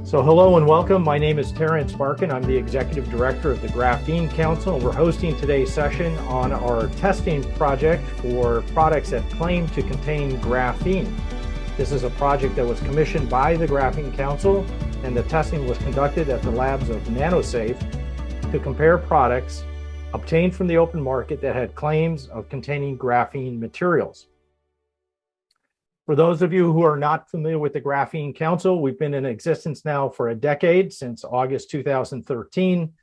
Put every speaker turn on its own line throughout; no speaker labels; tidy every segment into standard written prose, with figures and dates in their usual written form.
So hello and welcome. My name is Terrence Barkin. I'm the Executive Director of the Graphene Council, and we're hosting today's session on our testing project for products that claim to contain graphene. This is a project that was commissioned by the Graphene Council, and the testing was conducted at the labs of nanosafe to compare products obtained from the open market that had claims of containing graphene materials. For those of you who are not familiar with the Graphene Council, we've been in existence now for a decade, since August 2013,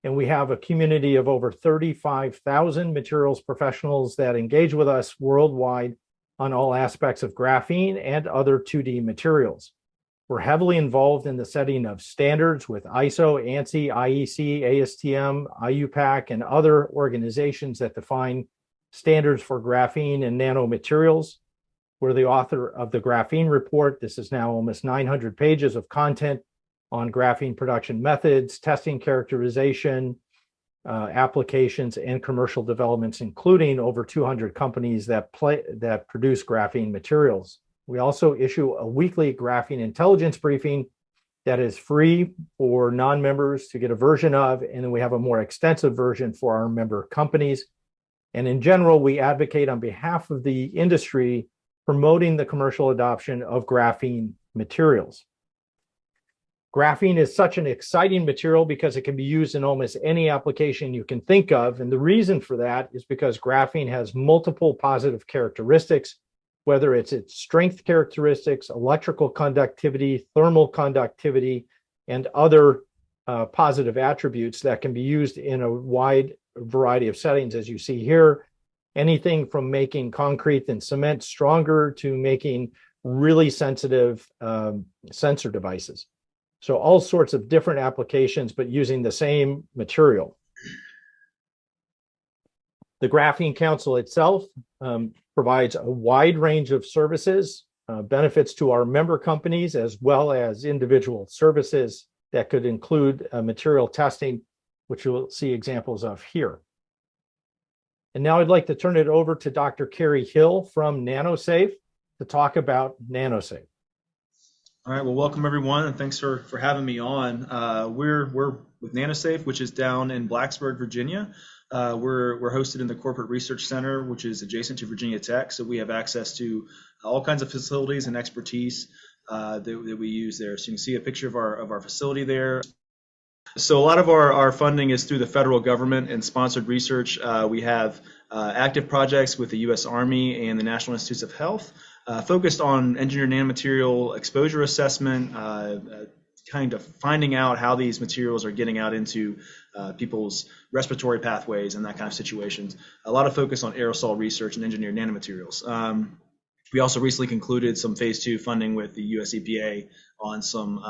and we have a community of over 35,000 materials professionals that engage with us worldwide on all aspects of graphene and other 2D materials. We're heavily involved in the setting of standards with ISO, ANSI, IEC, ASTM, IUPAC, and other organizations that define standards for graphene and nanomaterials. We're the author of the Graphene Report. This is now almost 900 pages of content on graphene production methods, testing characterization, applications, and commercial developments, including over 200 companies that produce graphene materials. We also issue a weekly graphene intelligence briefing that is free for non-members to get a version of, and then we have a more extensive version for our member companies. And in general, we advocate on behalf of the industry promoting the commercial adoption of graphene materials. Graphene is such an exciting material because it can be used in almost any application you can think of. And the reason for that is because graphene has multiple positive characteristics, whether it's its strength characteristics, electrical conductivity, thermal conductivity, and other positive attributes that can be used in a wide variety of settings, as you see here. Anything from making concrete and cement stronger to making really sensitive sensor devices. So all sorts of different applications, but using the same material. The Graphene Council itself provides a wide range of services, benefits to our member companies, as well as individual services that could include material testing, which you'll see examples of here. And now I'd like to turn it over to Dr. Carrie Hill from nanosafe to talk about nanosafe.
All right, well, welcome everyone, and thanks for having me on. We're with nanosafe, which is down in Blacksburg, Virginia. We're hosted in the Corporate Research Center, which is adjacent to Virginia Tech, so we have access to all kinds of facilities and expertise that we use there. So you can see a picture of our facility there. So a lot of our funding is through the federal government and sponsored research. We have active projects with the U.S. Army and the National Institutes of Health focused on engineered nanomaterial exposure assessment, kind of finding out how these materials are getting out into people's respiratory pathways and that kind of situations. A lot of focus on aerosol research and engineered nanomaterials. We also recently concluded some phase 2 funding with the US EPA on some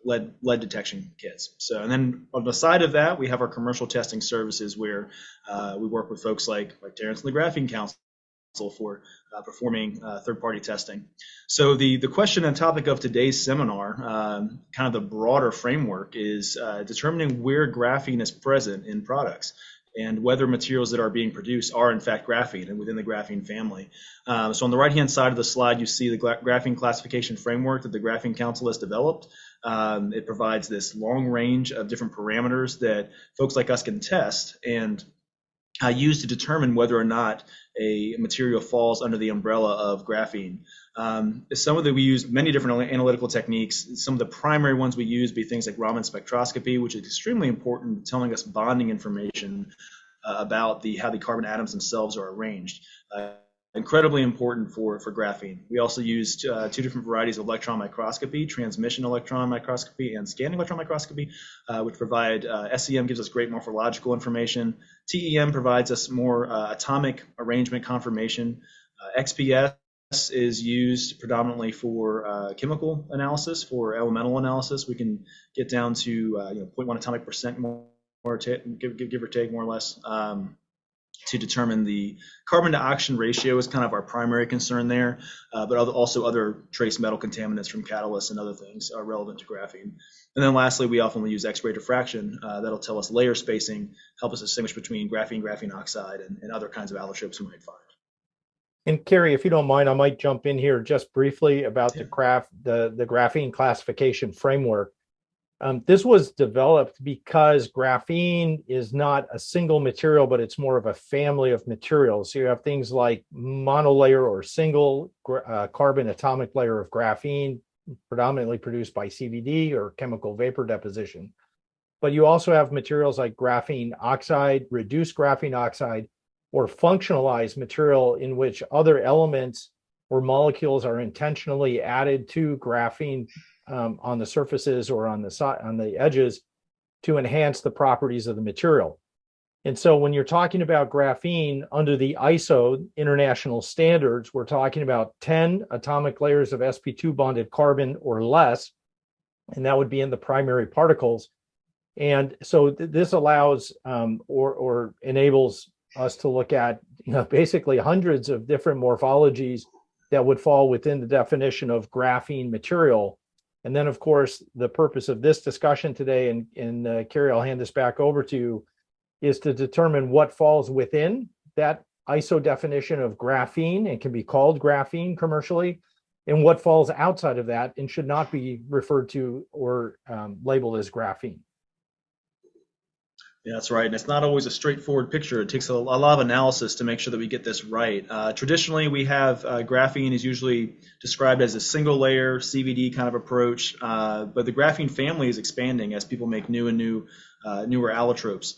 lead detection kits. So, and then on the side of that, we have our commercial testing services where we work with folks like Terrence and the Graphene Council for performing third-party testing. So the question and topic of today's seminar, kind of the broader framework, is determining where graphene is present in products and whether materials that are being produced are in fact graphene and within the graphene family. So on the right-hand side of the slide, you see the graphene classification framework that the Graphene Council has developed. It provides this long range of different parameters that folks like us can test and use to determine whether or not a material falls under the umbrella of graphene. We use many different analytical techniques. Some of the primary ones we use be things like Raman spectroscopy, which is extremely important, telling us bonding information about how the carbon atoms themselves are arranged. Incredibly important for graphene. We also use 2 different varieties of electron microscopy, transmission electron microscopy and scanning electron microscopy, which provide, SEM gives us great morphological information. TEM provides us more atomic arrangement confirmation. XPS is used predominantly for chemical analysis, for elemental analysis. We can get down to 0.1 atomic percent more, give or take more or less. To determine the carbon to oxygen ratio is kind of our primary concern there, but also other trace metal contaminants from catalysts and other things are relevant to graphene. And then lastly, we often use X-ray diffraction. That'll tell us layer spacing, help us distinguish between graphene, graphene oxide, and other kinds of allotropes we might find.
And Carrie, if you don't mind, I might jump in here just briefly about
Yeah.
the graphene classification framework. This was developed because graphene is not a single material, but it's more of a family of materials. So you have things like monolayer or single carbon atomic layer of graphene, predominantly produced by CVD or chemical vapor deposition. But you also have materials like graphene oxide, reduced graphene oxide, or functionalized material in which other elements or molecules are intentionally added to graphene on the surfaces or on the edges to enhance the properties of the material. And so when you're talking about graphene under the ISO international standards, we're talking about 10 atomic layers of sp2 bonded carbon or less, and that would be in the primary particles. And so this allows or enables us to look at basically hundreds of different morphologies that would fall within the definition of graphene material. And then, of course, the purpose of this discussion today, and Carrie, I'll hand this back over to you, is to determine what falls within that ISO definition of graphene and can be called graphene commercially, and what falls outside of that and should not be referred to or labeled as graphene.
Yeah, that's right. And it's not always a straightforward picture. It takes a lot of analysis to make sure that we get this right. Traditionally, we have graphene is usually described as a single layer CVD kind of approach, but the graphene family is expanding as people make newer allotropes.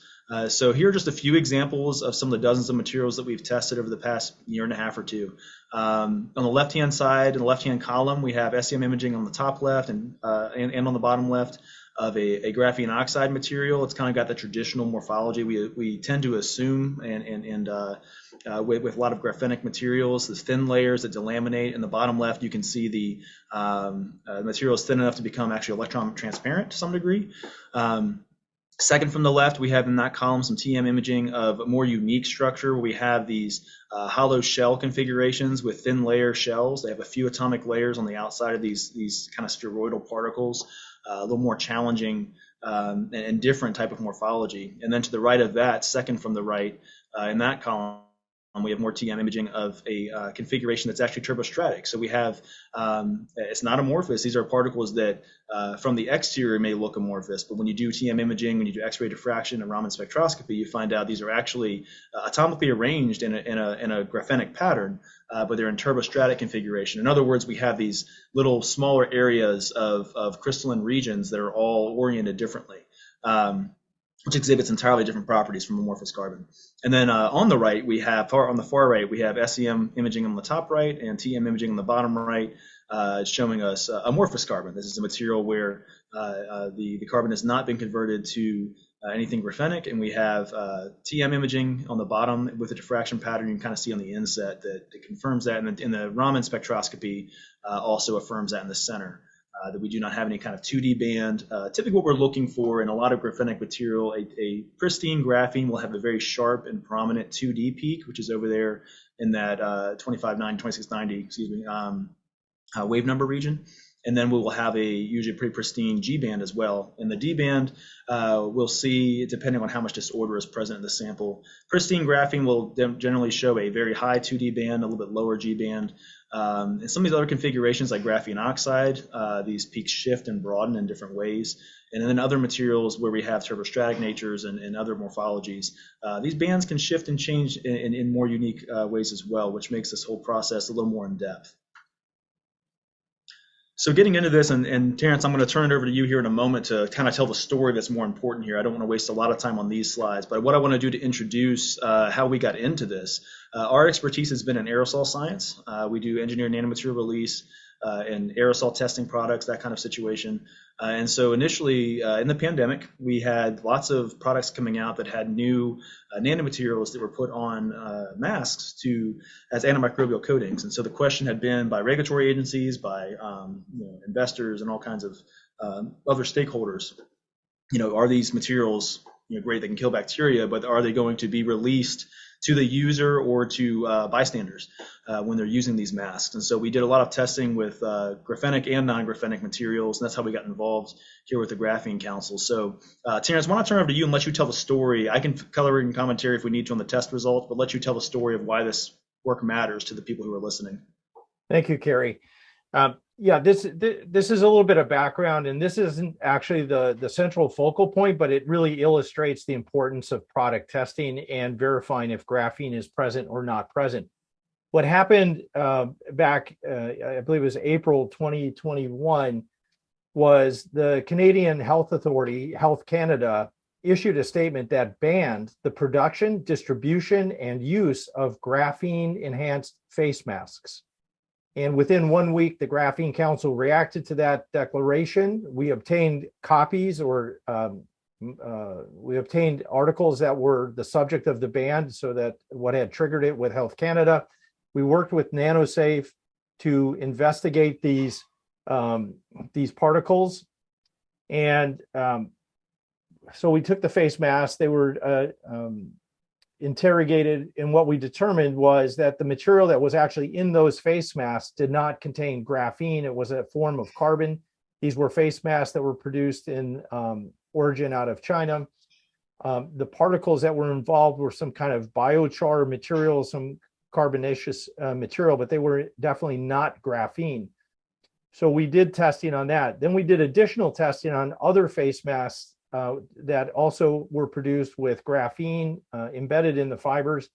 So here are just a few examples of some of the dozens of materials that we've tested over the past year and a half or two. On the left-hand side, in the left-hand column, we have SEM imaging on the top left and on the bottom left of a graphene oxide material. It's kind of got the traditional morphology we tend to assume, and with a lot of graphenic materials, the thin layers that delaminate. In the bottom left, you can see the material is thin enough to become actually electron transparent to some degree. Second from the left, we have in that column some TM imaging of a more unique structure. We have these hollow shell configurations with thin layer shells. They have a few atomic layers on the outside of these kind of spheroidal particles, a little more challenging and different type of morphology. And then to the right of that, second from the right, in that column, we have more TM imaging of a configuration that's actually turbostratic. So we have, it's not amorphous. These are particles that from the exterior may look amorphous, but when you do TM imaging, when you do X-ray diffraction and Raman spectroscopy, you find out these are actually atomically arranged in a graphenic pattern, but they're in turbostratic configuration. In other words, we have these little smaller areas of crystalline regions that are all oriented differently. Which exhibits entirely different properties from amorphous carbon. And then on the right, we have, on the far right, we have SEM imaging on the top right and TM imaging on the bottom right, showing us amorphous carbon. This is a material where the carbon has not been converted to anything graphenic, and we have TM imaging on the bottom with a diffraction pattern you can kind of see on the inset that confirms that, and the Raman spectroscopy also affirms that in the center. That we do not have any kind of 2D band. Typically what we're looking for in a lot of graphenic material, a pristine graphene will have a very sharp and prominent 2D peak, which is over there in that 2690, wave number region. And then we will have usually a pretty pristine G band as well. In the D band, we'll see, depending on how much disorder is present in the sample, pristine graphene will generally show a very high 2D band, a little bit lower G band. And some of these other configurations like graphene oxide, these peaks shift and broaden in different ways. And then other materials where we have turbostratic natures and other morphologies, these bands can shift and change in more unique ways as well, which makes this whole process a little more in depth. So getting into this, and Terrence, I'm going to turn it over to you here in a moment to kind of tell the story that's more important here. I don't want to waste a lot of time on these slides, but what I want to do to introduce how we got into this. Our expertise has been in aerosol science. We do engineered nanomaterial release and aerosol testing products, that kind of situation. And so initially in the pandemic, we had lots of products coming out that had new nanomaterials that were put on masks as antimicrobial coatings. And so the question had been by regulatory agencies, by investors and all kinds of other stakeholders, are these materials great, they can kill bacteria, but are they going to be released to the user or to bystanders when they're using these masks? And so we did a lot of testing with graphenic and non-graphenic materials, and that's how we got involved here with the Graphene Council. So Terrence, why don't I turn over to you and let you tell the story? I can color in commentary if we need to on the test results, but let you tell the story of why this work matters to the people who are listening.
Thank you, Kerry. Yeah, this is a little bit of background, and this isn't actually the central focal point, but it really illustrates the importance of product testing and verifying if graphene is present or not present. What happened back, I believe it was April 2021, was the Canadian Health Authority, Health Canada, issued a statement that banned the production, distribution, and use of graphene-enhanced face masks. And within 1 week, the Graphene Council reacted to that declaration. We obtained copies or we obtained articles that were the subject of the ban, so that what had triggered it with Health Canada. We worked with nanosafe to investigate these particles. And so we took the face masks. They were interrogated, and what we determined was that the material that was actually in those face masks did not contain graphene. It was a form of carbon. These were face masks that were produced in origin out of China. The particles that were involved were some kind of biochar material, some carbonaceous material, but they were definitely not graphene. So we did testing on that. Then we did additional testing on other face masks that also were produced with graphene embedded in the fibers.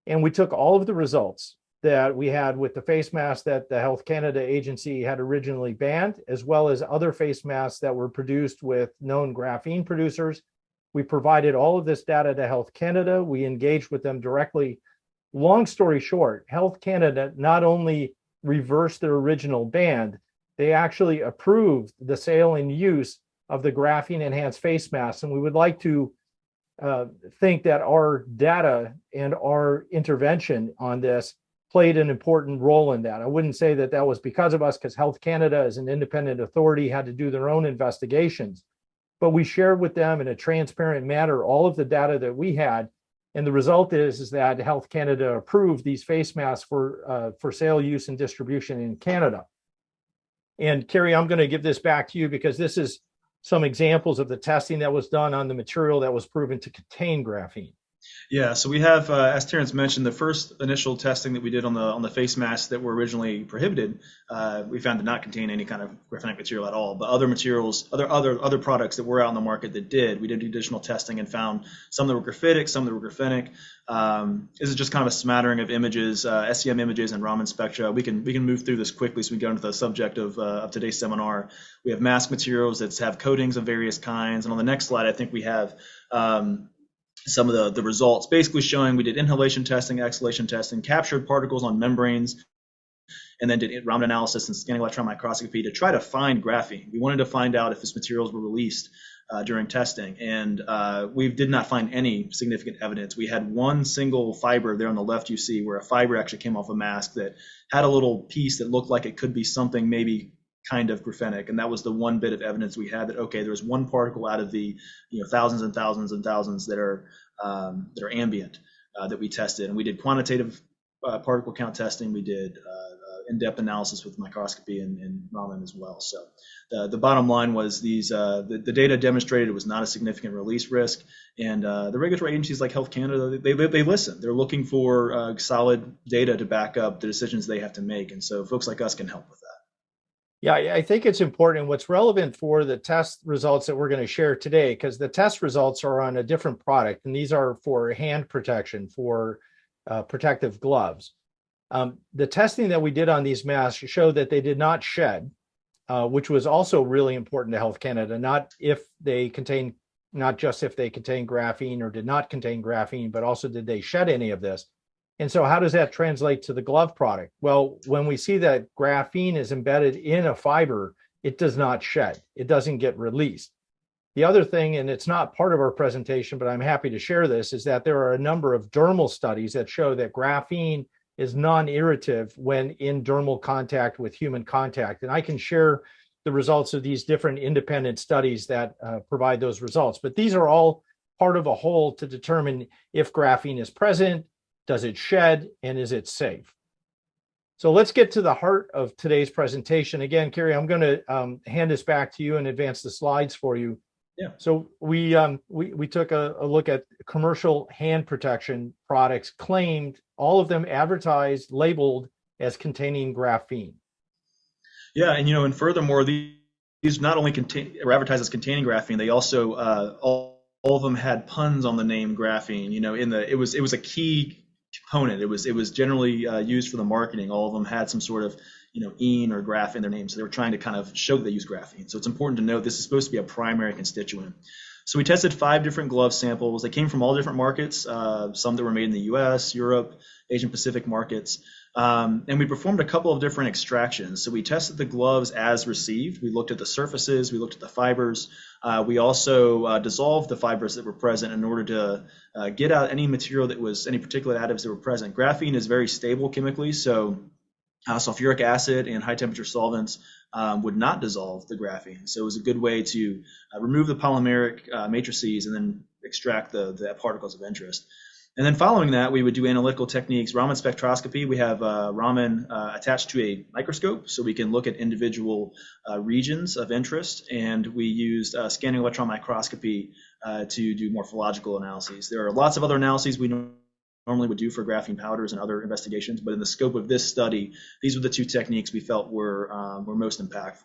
And we took all of the results that we had with the face mask that the Health Canada agency had originally banned, as well as other face masks that were produced with known graphene producers. We provided all of this data to Health Canada. We engaged with them directly. Long story short, Health Canada not only reversed their original ban, they actually approved the sale and use of the graphene enhanced face masks. And we would like to think that our data and our intervention on this played an important role in that. I wouldn't say that that was because of us, because Health Canada, as an independent authority, had to do their own investigations. But we shared with them in a transparent manner all of the data that we had. And the result is that Health Canada approved these face masks for sale, use, and distribution in Canada. And Kerry, I'm going to give this back to you, because this is some examples of the testing that was done on the material that was proven to contain graphene.
Yeah, so we have, as Terrence mentioned, the first initial testing that we did on the face masks that were originally prohibited, we found to not contain any kind of graphenic material at all. But other materials, other products that were out in the market that did, we did additional testing and found some that were graphitic, some that were graphenic. This is just kind of a smattering of images, SEM images and Raman spectra. We can move through this quickly so we can go into the subject of today's seminar. We have mask materials that have coatings of various kinds, and on the next slide, I think we have some of the results, basically showing we did inhalation testing, exhalation testing, captured particles on membranes, and then did Raman analysis and scanning electron microscopy to try to find graphene. We wanted to find out if these materials were released during testing, and we did not find any significant evidence. We had one single fiber there on the left you see, where a fiber actually came off a mask that had a little piece that looked like it could be something maybe kind of graphenic, and that was the one bit of evidence we had that, okay, there's one particle out of the thousands and thousands and thousands that are ambient that we tested. And we did quantitative particle count testing. We did in-depth analysis with microscopy and Raman as well. So the bottom line was the data demonstrated it was not a significant release risk, and the regulatory agencies like Health Canada, they listen. They're looking for solid data to back up the decisions they have to make, and so folks like us can help with that.
Yeah, I think it's important. What's relevant for the test results that we're going to share today, because the test results are on a different product, and these are for hand protection, for protective gloves. The testing that we did on these masks showed that they did not shed, which was also really important to Health Canada, not just if they contain graphene or did not contain graphene, but also did they shed any of this. And so how does that translate to the glove product? Well, when we see that graphene is embedded in a fiber, it does not shed. It doesn't get released. The other thing, and it's not part of our presentation, but I'm happy to share this, is that there are a number of dermal studies that show that graphene is non-irritative when in dermal contact with human contact. And I can share the results of these different independent studies that provide those results. But these are all part of a whole to determine if graphene is present, does it shed, and is it safe? So let's get to the heart of today's presentation. Again, Kerry, I'm going to hand this back to you and advance the slides for you.
Yeah.
So we took a look at commercial hand protection products claimed all of them advertised, labeled as containing graphene.
Yeah, and furthermore, these not only were advertised as containing graphene, they also all of them had puns on the name graphene. It was a key component. It was generally used for the marketing. All of them had some sort of "ene" or graph in their name, so they were trying to kind of show that they use graphene. So it's important to note this is supposed to be a primary constituent. So we tested 5 different glove samples. They came from all different markets, some that were made in the U.S., Europe, Asian Pacific markets. And we performed a couple of different extractions. So we tested the gloves as received. We looked at the surfaces, we looked at the fibers. We also dissolved the fibers that were present in order to get out any material any particulate additives that were present. Graphene is very stable chemically, so sulfuric acid and high temperature solvents would not dissolve the graphene. So it was a good way to remove the polymeric matrices and then extract the particles of interest. And then following that, we would do analytical techniques, Raman spectroscopy. We have Raman attached to a microscope, so we can look at individual regions of interest. And we used scanning electron microscopy to do morphological analyses. There are lots of other analyses we normally would do for graphene powders and other investigations, but in the scope of this study, these were the 2 techniques we felt were most impactful.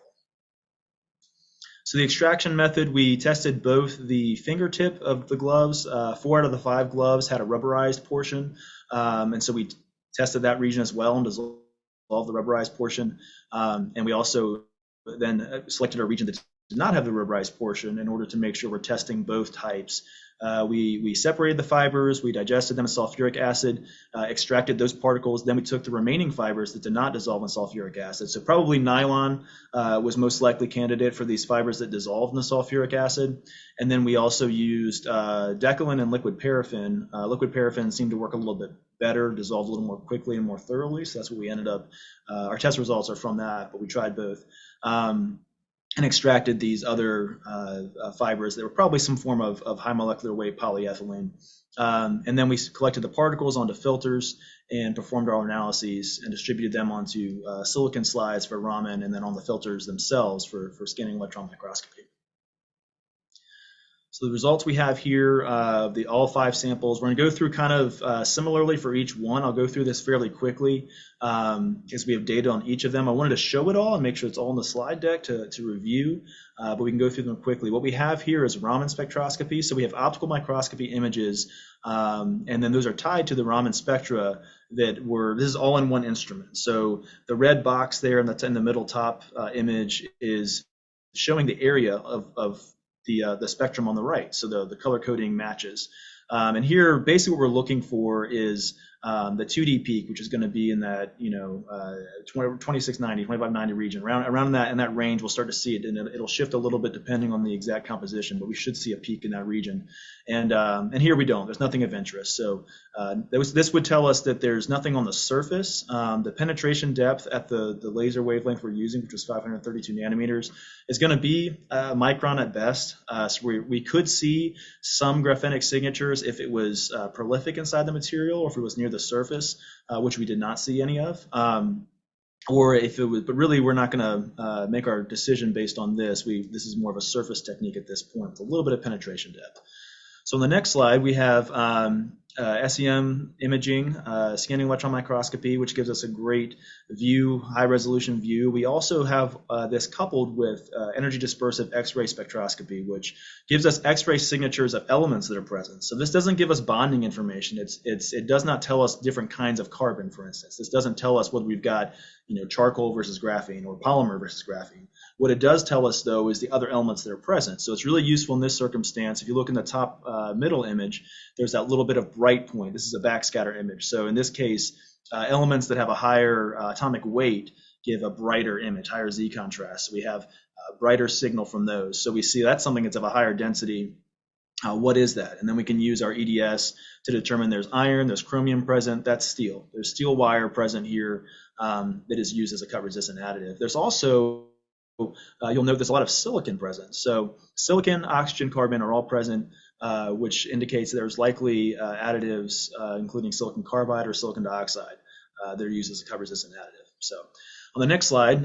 So the extraction method, we tested both the fingertip of the gloves. 4 out of the 5 gloves had a rubberized portion, and so we tested that region as well and dissolved the rubberized portion. And we also then selected a region that did not have the rubberized portion in order to make sure we're testing both types. We separated the fibers, we digested them in sulfuric acid, extracted those particles, then we took the remaining fibers that did not dissolve in sulfuric acid. So probably nylon was most likely candidate for these fibers that dissolved in the sulfuric acid. And then we also used Decalin and liquid paraffin. Liquid paraffin seemed to work a little bit better, dissolved a little more quickly and more thoroughly. So that's what we ended up, our test results are from that, but we tried both. And extracted these other fibers that were probably some form of high molecular weight polyethylene. And then we collected the particles onto filters and performed our analyses and distributed them onto silicon slides for Raman and then on the filters themselves for scanning electron microscopy. So the results we have here, all 5 samples, we're going to go through kind of similarly for each one. I'll go through this fairly quickly because we have data on each of them. I wanted to show it all and make sure it's all in the slide deck to review, but we can go through them quickly. What we have here is Raman spectroscopy. So we have optical microscopy images, and then those are tied to the Raman spectra this is all in one instrument. So the red box there that's in the middle top image is showing the area of the spectrum on the right, so the color coding matches. And here, basically what we're looking for is the 2D peak, which is going to be in that 2690, 2590 region, around that in that range. We'll start to see it, and it'll shift a little bit depending on the exact composition, but we should see a peak in that region. And here we don't. There's nothing of interest. So this would tell us that there's nothing on the surface. The penetration depth at the laser wavelength we're using, which was 532 nanometers, is going to be a micron at best. So we could see some graphenic signatures if it was prolific inside the material, or if it was near the surface, which we did not see any of. Or if it was, but really we're not going to make our decision based on this. This is more of a surface technique at this point with a little bit of penetration depth. So on the next slide, we have SEM imaging, scanning electron microscopy, which gives us a great view, high resolution view. We also have this coupled with energy dispersive X-ray spectroscopy, which gives us X-ray signatures of elements that are present. So this doesn't give us bonding information. It does not tell us different kinds of carbon, for instance. This doesn't tell us whether we've got charcoal versus graphene or polymer versus graphene. What it does tell us, though, is the other elements that are present. So it's really useful in this circumstance. If you look in the top middle image, there's that little bit of bright point. This is a backscatter image. So in this case, elements that have a higher atomic weight give a brighter image, higher Z contrast. So we have a brighter signal from those. So we see that's something that's of a higher density. What is that? And then we can use our EDS to determine there's iron, there's chromium present, that's steel. There's steel wire present here that is used as a cut-resistant additive. There's also you'll note there's a lot of silicon present. So silicon, oxygen, carbon are all present, which indicates there's likely additives, including silicon carbide or silicon dioxide, that are used as a cut-resistant additive. So on the next slide,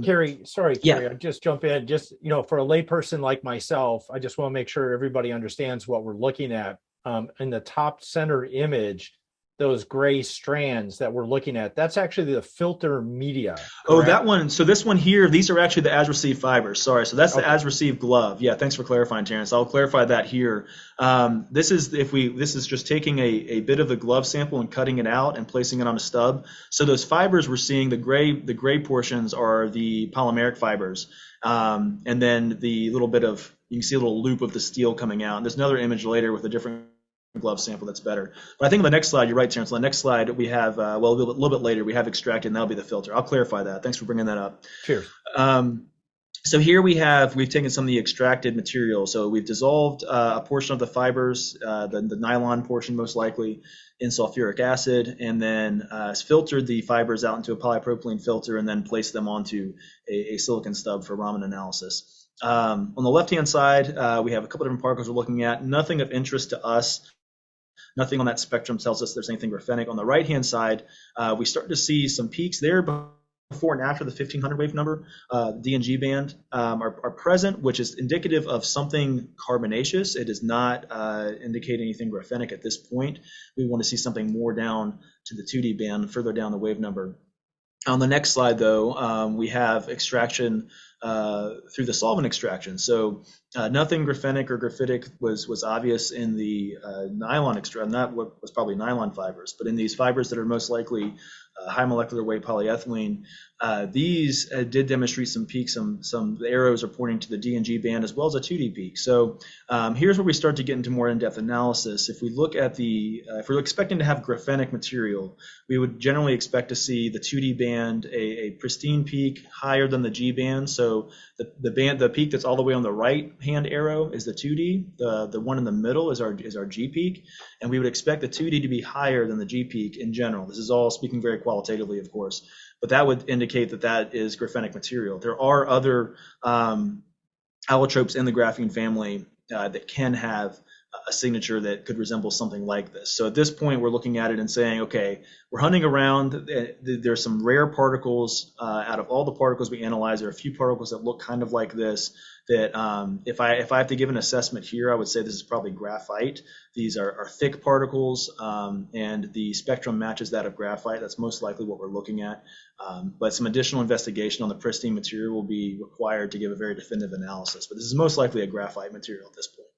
Kerry,
yeah.
I'll just jump in. Just for a layperson like myself, I just want to make sure everybody understands what we're looking at. In the top center image, those gray strands that we're looking at, that's actually the filter media,
Oh,
correct?
that one. So this one here, these are actually the as received fibers. Sorry. So that's the
Okay.
as received glove. Yeah. Thanks for clarifying, Terrence. I'll clarify that here. This is just taking a bit of the glove sample and cutting it out and placing it on a stub. So those fibers we're seeing, the gray portions are the polymeric fibers. And then the little bit of, you can see a little loop of the steel coming out. And there's another image later with a different glove sample that's better. But I think on the next slide, you're right, Terrence. On the next slide, we have, well, a little bit later, we have extracted, and that'll be the filter. I'll clarify that. Thanks for bringing that up.
Cheers.
So here we've taken some of the extracted material. So we've dissolved a portion of the fibers, the nylon portion most likely, in sulfuric acid, and then filtered the fibers out into a polypropylene filter, and then placed them onto a silicon stub for Raman analysis. On the left-hand side, we have a couple different particles we're looking at. Nothing of interest to us. Nothing on that spectrum tells us there's anything graphenic. On the right-hand side, we start to see some peaks there before and after the 1500 wave number. D and G band are present, which is indicative of something carbonaceous. It does not indicate anything graphenic at this point. We want to see something more down to the 2D band, further down the wave number. On the next slide, though, we have extraction through the solvent extraction. So nothing graphenic or graphitic was obvious in the nylon extraction, not what was probably nylon fibers, but in these fibers that are most likely high molecular weight polyethylene, these did demonstrate some peaks. Some arrows are pointing to the D and G band as well as a 2D peak. So here's where we start to get into more in-depth analysis. If we look at if we're expecting to have graphenic material, we would generally expect to see the 2D band a pristine peak higher than the G band. So the peak that's all the way on the right hand arrow is the 2D. The one in the middle is our G peak, and we would expect the 2D to be higher than the G peak in general. This is all speaking very qualitatively, of course, but that would indicate that is graphenic material. There are other allotropes in the graphene family that can have a signature that could resemble something like this. So at this point, we're looking at it and saying, okay, we're hunting around. There's some rare particles. Out of all the particles we analyze, there are a few particles that look kind of like this. That if I have to give an assessment here, I would say this is probably graphite. These are thick particles, and the spectrum matches that of graphite. That's most likely what we're looking at. But some additional investigation on the pristine material will be required to give a very definitive analysis. But this is most likely a graphite material at this point.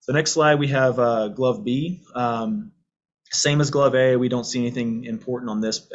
So next slide, we have glove B. Same as glove A, we don't see anything important on this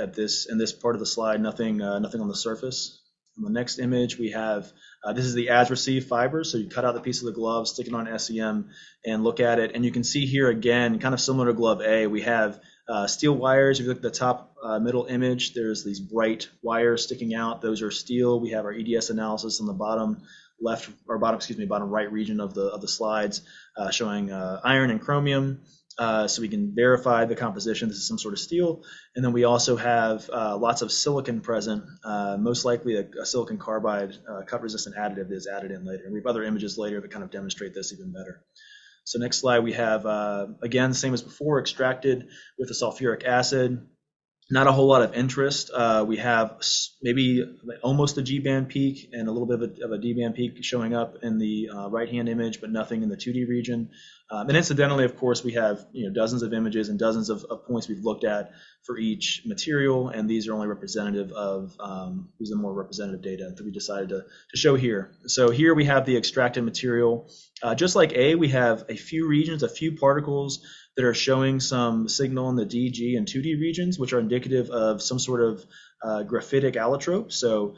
in this part of the slide. Nothing on the surface. On the next image, we have this is the as received fibers. So you cut out the piece of the glove, stick it on SEM, and look at it. And you can see here again, kind of similar to glove A, we have steel wires. If you look at the top middle image, there's these bright wires sticking out. Those are steel. We have our EDS analysis on the bottom bottom right region of the slides, showing iron and chromium, so we can verify the composition. This is some sort of steel. And then we also have lots of silicon present, most likely a silicon carbide cut-resistant additive that is added in later. And we have other images later that kind of demonstrate this even better. So next slide, we have, again, same as before, extracted with the sulfuric acid. Not a whole lot of interest. We have maybe almost a G-band peak and a little bit of a D-band peak showing up in the right-hand image, but nothing in the 2D region. And incidentally, of course, we have dozens of images and dozens of points we've looked at for each material, and these are only representative of these are more representative data that we decided to show here. So here we have the extracted material. Just like A, we have a few regions, a few particles that are showing some signal in the D, G, and 2D regions, which are indicative of some sort of graphitic allotrope. So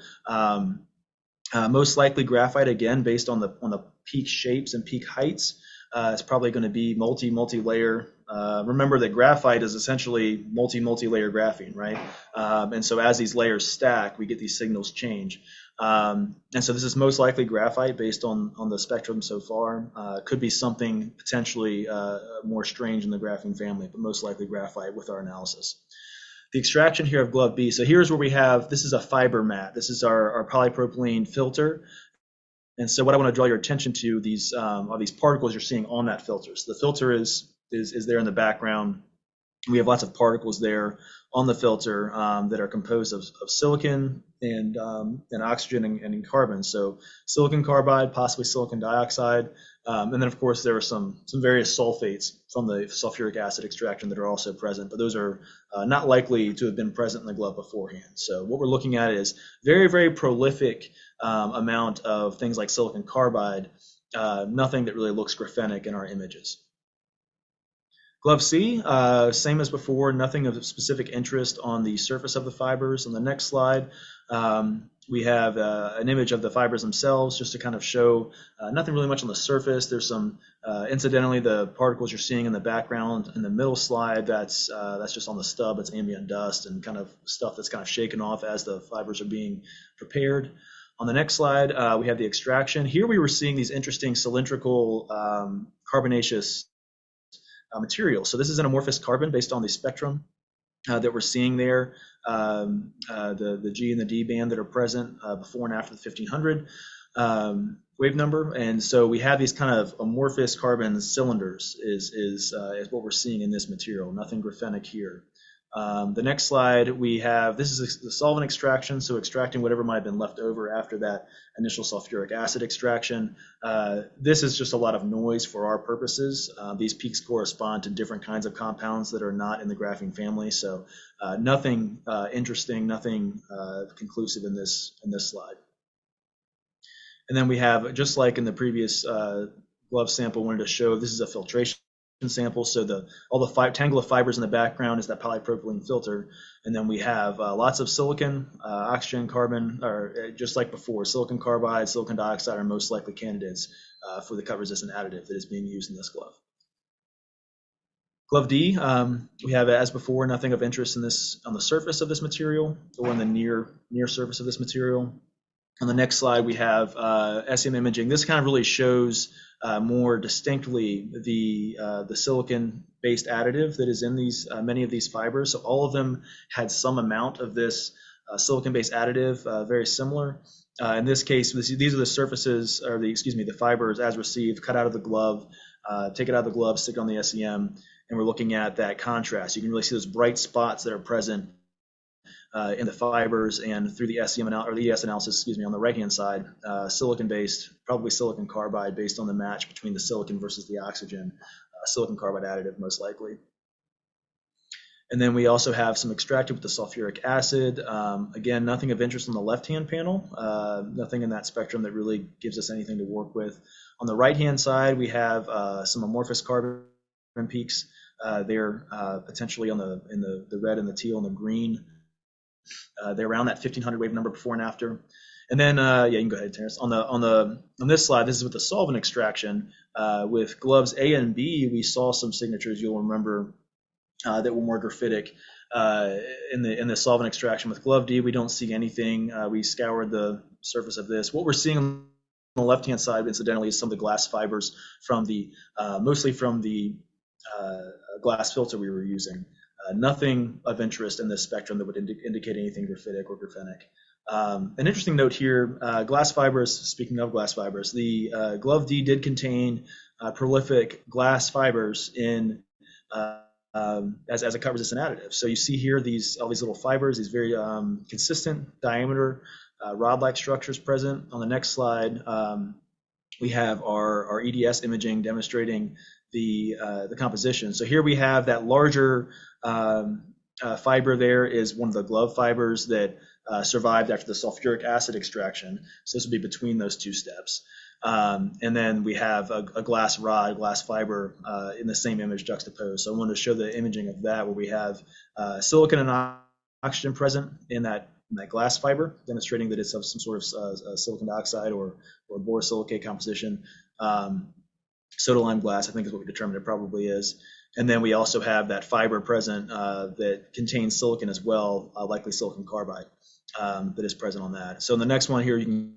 most likely graphite, again, based on the peak shapes and peak heights. It's probably going to be multi-layer. Remember that graphite is essentially multi-layer graphene, right? And so as these layers stack, we get these signals change. And so this is most likely graphite based on the spectrum so far. Could be something potentially more strange in the graphene family, but most likely graphite with our analysis. The extraction here of glove B. So here's where we have, this is a fiber mat. This is our polypropylene filter. And so what I want to draw your attention to are these particles you're seeing on that filter. So the filter is there in the background. We have lots of particles there on the filter that are composed of silicon and oxygen and carbon. So silicon carbide, possibly silicon dioxide, and then of course there are some various sulfates from the sulfuric acid extraction that are also present, but those are not likely to have been present in the glove beforehand. So what we're looking at is very prolific amount of things like silicon carbide, nothing that really looks graphenic in our images. Glove C, same as before, nothing of specific interest on the surface of the fibers. On the next slide, we have an image of the fibers themselves just to kind of show nothing really much on the surface. There's some, incidentally, the particles you're seeing in the background in the middle slide, that's just on the stub. It's ambient dust and kind of stuff that's kind of shaken off as the fibers are being prepared. On the next slide, we have the extraction. Here we were seeing these interesting cylindrical carbonaceous material. So this is an amorphous carbon based on the spectrum that we're seeing there, the G and the D band that are present before and after the 1500 wave number. And so we have these kind of amorphous carbon cylinders is what we're seeing in this material, nothing graphenic here. The next slide we have, this is the solvent extraction, so extracting whatever might have been left over after that initial sulfuric acid extraction. This is just a lot of noise for our purposes. These peaks correspond to different kinds of compounds that are not in the graphene family, so nothing interesting, nothing conclusive in this slide. And then we have, just like in the previous glove sample, wanted to show this is a filtration sample. So all the tangle of fibers in the background is that polypropylene filter, and then we have lots of silicon, oxygen, carbon, or just like before, silicon carbide, silicon dioxide are most likely candidates for the cut-resistant additive that is being used in this glove. Glove D, we have, as before, nothing of interest in this on the surface of this material or in the near surface of this material. On the next slide, we have SEM imaging. This kind of really shows more distinctly the silicon-based additive that is in these many of these fibers. So all of them had some amount of this silicon-based additive, very similar. In this case, these are the surfaces, or the fibers as received, cut out of the glove, take it out of the glove, stick it on the SEM, and we're looking at that contrast. You can really see those bright spots that are present in the fibers and through the SEM or the ES analysis, on the right-hand side, silicon-based, probably silicon carbide based on the match between the silicon versus the oxygen, silicon carbide additive most likely. And then we also have some extracted with the sulfuric acid. Again, nothing of interest on the left-hand panel, nothing in that spectrum that really gives us anything to work with. On the right-hand side, we have some amorphous carbon peaks. They're potentially in the red and the teal and the green. They're around that 1500 wave number before and after. And then, you can go ahead, Terrence. On this slide, this is with the solvent extraction. With gloves A and B, we saw some signatures you'll remember that were more graphitic in the solvent extraction. With glove D, we don't see anything. We scoured the surface of this. What we're seeing on the left-hand side, incidentally, is some of the glass fibers from mostly from the glass filter we were using. Nothing of interest in this spectrum that would indicate anything graphitic or graphenic. An interesting note here, glass fibers, speaking of glass fibers, the glove D did contain prolific glass fibers in as a cut-resistant additive. So you see here all these little fibers, these very consistent diameter rod-like structures present. On the next slide, we have our EDS imaging demonstrating the composition. So here we have that larger fiber there is one of the glove fibers that survived after the sulfuric acid extraction. So this would be between those two steps. And then we have a glass fiber in the same image juxtaposed. So I wanted to show the imaging of that, where we have silicon and oxygen present in that glass fiber, demonstrating that it's of some sort of silicon dioxide or borosilicate composition. Soda lime glass, I think, is what we determined it probably is. And then we also have that fiber present that contains silicon as well, likely silicon carbide, that is present on that. So in the next one here, you can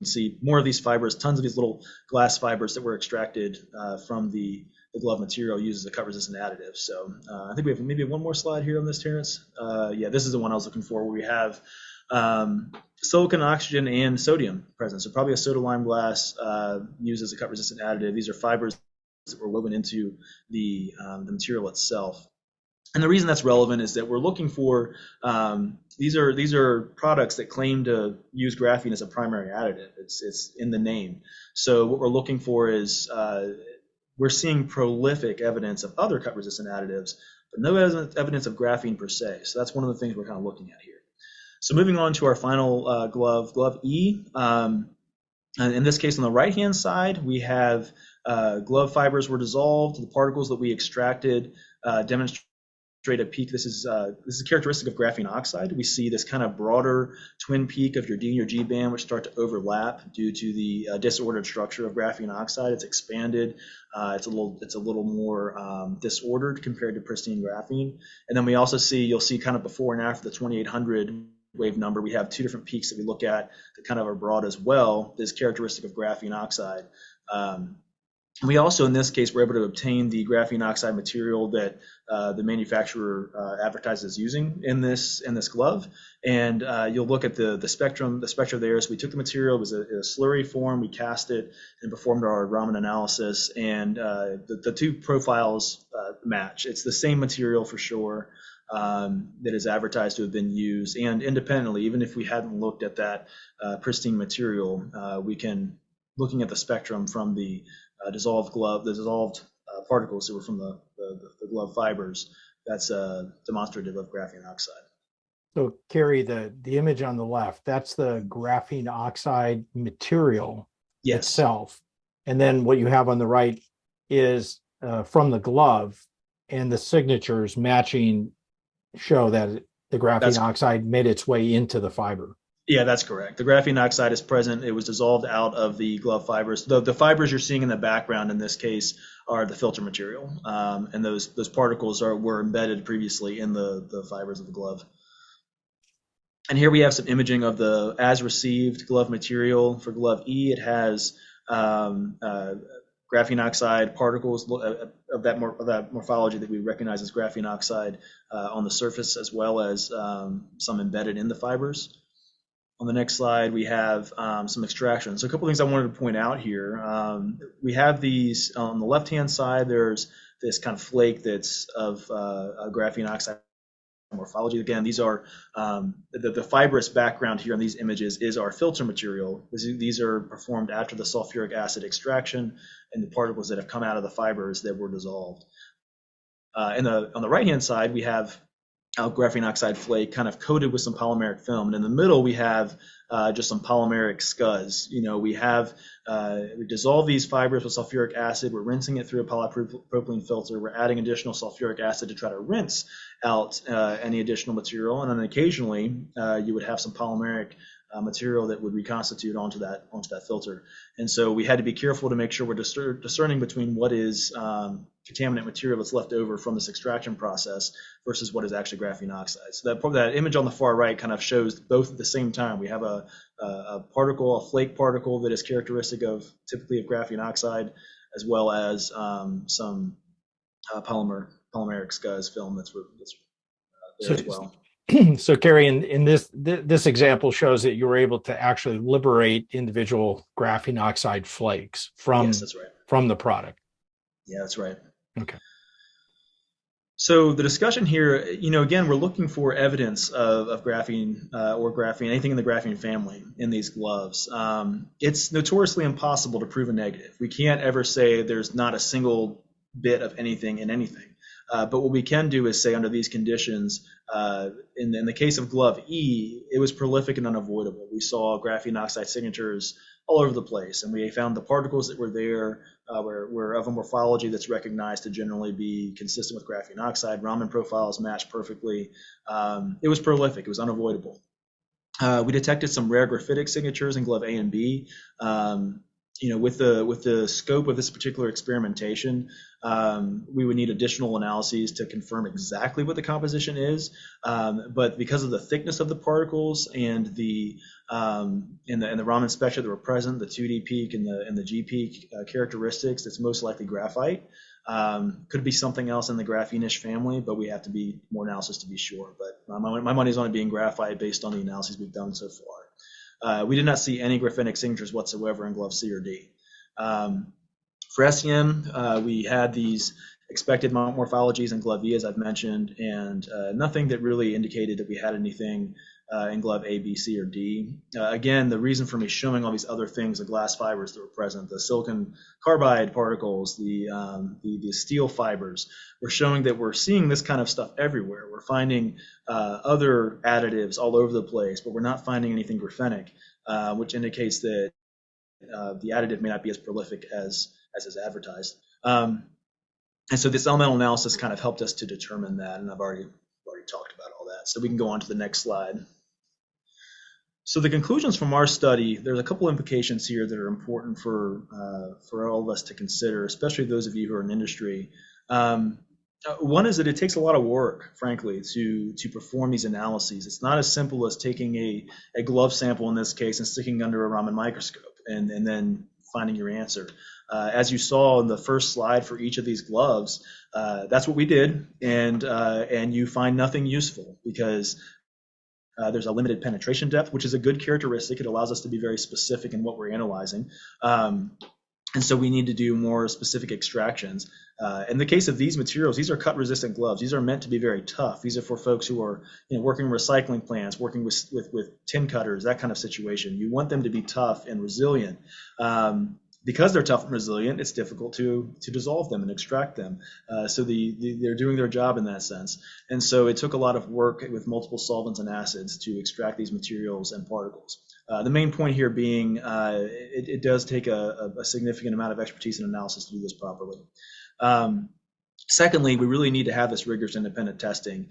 see more of these fibers, tons of these little glass fibers that were extracted from the glove material used as a cut-resistant additive. So I think we have maybe one more slide here on this, Terrence. Yeah, this is the one I was looking for, where we have silicon, oxygen, and sodium present. So probably a soda lime glass used as a cut-resistant additive. These are fibers that were woven into the material itself. And the reason that's relevant is that we're looking for these are products that claim to use graphene as a primary additive. It's in the name. So what we're looking for is we're seeing prolific evidence of other cut-resistant additives, but no evidence of graphene per se. So that's one of the things we're kind of looking at here. So moving on to our final glove, glove E. And in this case, on the right-hand side, we have glove fibers were dissolved. The particles that we extracted demonstrate a peak. This is characteristic of graphene oxide. We see this kind of broader twin peak of your D and your G band, which start to overlap due to the disordered structure of graphene oxide. It's expanded. It's a little more disordered compared to pristine graphene. And then we also you'll see kind of before and after the 2800 wave number, we have two different peaks that we look at that kind of are broad as well. This characteristic of graphene oxide. We also, in this case, were able to obtain the graphene oxide material that the manufacturer advertises using in this glove. And you'll look at the spectrum. The spectrum there is we took the material, it was a slurry form, we cast it and performed our Raman analysis. And the two profiles match. It's the same material for sure that is advertised to have been used. And independently, even if we hadn't looked at that pristine material, we can, looking at the spectrum from the dissolved particles that were from the glove fibers, that's demonstrative of graphene oxide.
So Carrie, the image on the left, that's the graphene oxide material itself. And then what you have on the right is from the glove, and the signatures matching show that the graphene oxide made its way into the fiber.
Yeah, that's correct. The graphene oxide is present. It was dissolved out of the glove fibers. The fibers you're seeing in the background in this case are the filter material, and those particles were embedded previously in the fibers of the glove. And here we have some imaging of the as received glove material. For glove E, it has graphene oxide particles of that morphology that we recognize as graphene oxide on the surface, as well as some embedded in the fibers. On the next slide, we have some extraction. So a couple things I wanted to point out here. We have these on the left-hand side. There's this kind of flake that's of graphene oxide morphology. Again, these are the fibrous background here in these images is our filter material. These are performed after the sulfuric acid extraction and the particles that have come out of the fibers that were dissolved. On the right-hand side, we have graphene oxide flake kind of coated with some polymeric film, and in the middle we have just some polymeric scuzz. We dissolve these fibers with sulfuric acid. We're rinsing it through a polypropylene filter. We're adding additional sulfuric acid to try to rinse out any additional material, and then occasionally you would have some polymeric material that would reconstitute onto that filter. And so we had to be careful to make sure we're discerning between what is contaminant material that's left over from this extraction process versus what is actually graphene oxide. So that image on the far right kind of shows both at the same time. We have a flake particle that is characteristic typically of graphene oxide, as well as some polymeric scuzz film that's there as well.
So Carrie, in this example shows that you were able to actually liberate individual graphene oxide flakes from the product.
Yeah, that's right.
Okay.
So the discussion here, again, we're looking for evidence of graphene or graphene, anything in the graphene family in these gloves. It's notoriously impossible to prove a negative. We can't ever say there's not a single bit of anything in anything. But what we can do is say under these conditions, in the case of glove E, it was prolific and unavoidable. We saw graphene oxide signatures all over the place, and we found the particles that were there were of a morphology that's recognized to generally be consistent with graphene oxide. Raman profiles matched perfectly. It was prolific. It was unavoidable. We detected some rare graphitic signatures in glove A and B. With the scope of this particular experimentation, we would need additional analyses to confirm exactly what the composition is. But because of the thickness of the particles and the Raman spectra that were present, the 2D peak and the G peak characteristics, it's most likely graphite. Could be something else in the graphene-ish family, but we have to be more analysis to be sure. But my money's on it being graphite based on the analyses we've done so far. We did not see any graphenic signatures whatsoever in glove C or D. For SEM, we had these expected morphologies in glove E, as I've mentioned, and nothing that really indicated that we had anything in glove A, B, C, or D. Again, the reason for me showing all these other things, the glass fibers that were present, the silicon carbide particles, the steel fibers, we're showing that we're seeing this kind of stuff everywhere. We're finding other additives all over the place, but we're not finding anything graphenic, which indicates that the additive may not be as prolific as is advertised. And so this elemental analysis kind of helped us to determine that, and I've already talked about all that. So we can go on to the next slide. So the conclusions from our study, there's a couple implications here that are important for all of us to consider, especially those of you who are in industry. One is that it takes a lot of work, frankly, to perform these analyses. It's not as simple as taking a glove sample in this case and sticking under a Raman microscope and then finding your answer. As you saw in the first slide for each of these gloves, that's what we did, and you find nothing useful because there's a limited penetration depth, which is a good characteristic. It allows us to be very specific in what we're analyzing. And so we need to do more specific extractions. In the case of these materials, these are cut-resistant gloves. These are meant to be very tough. These are for folks who are working in recycling plants, working with tin cutters, that kind of situation. You want them to be tough and resilient. Because they're tough and resilient, it's difficult to dissolve them and extract them. So they're doing their job in that sense. And so it took a lot of work with multiple solvents and acids to extract these materials and particles. The main point here being it does take a significant amount of expertise and analysis to do this properly. Secondly, we really need to have this rigorous independent testing.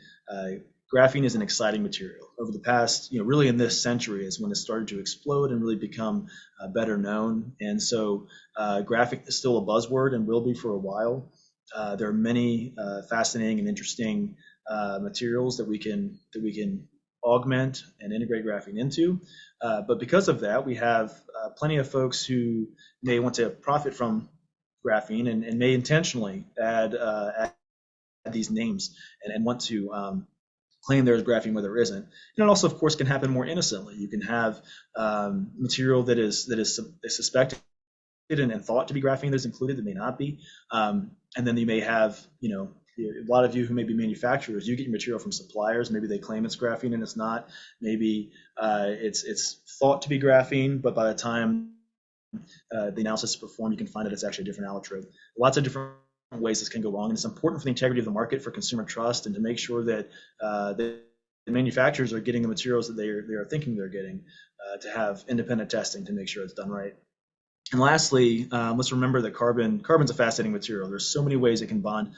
Graphene is an exciting material. Over the past, really in this century is when it started to explode and really become better known. And so graphene is still a buzzword and will be for a while. There are many fascinating and interesting materials that we can augment and integrate graphene into. But because of that, we have plenty of folks who may want to profit from graphene and may intentionally add these names and want to claim there's graphene where there isn't. And it also, of course, can happen more innocently. You can have material that is suspected and thought to be graphene that's included that may not be. And then you may have, a lot of you who may be manufacturers, you get your material from suppliers. Maybe they claim it's graphene and it's not. Maybe it's thought to be graphene, but by the time the analysis is performed, you can find that it's actually a different allotrope. Lots of different ways this can go wrong, and it's important for the integrity of the market, for consumer trust, and to make sure that the manufacturers are getting the materials that they are thinking they're getting, to have independent testing to make sure it's done right. And lastly, let's remember that carbon's a fascinating material. There's so many ways it can bond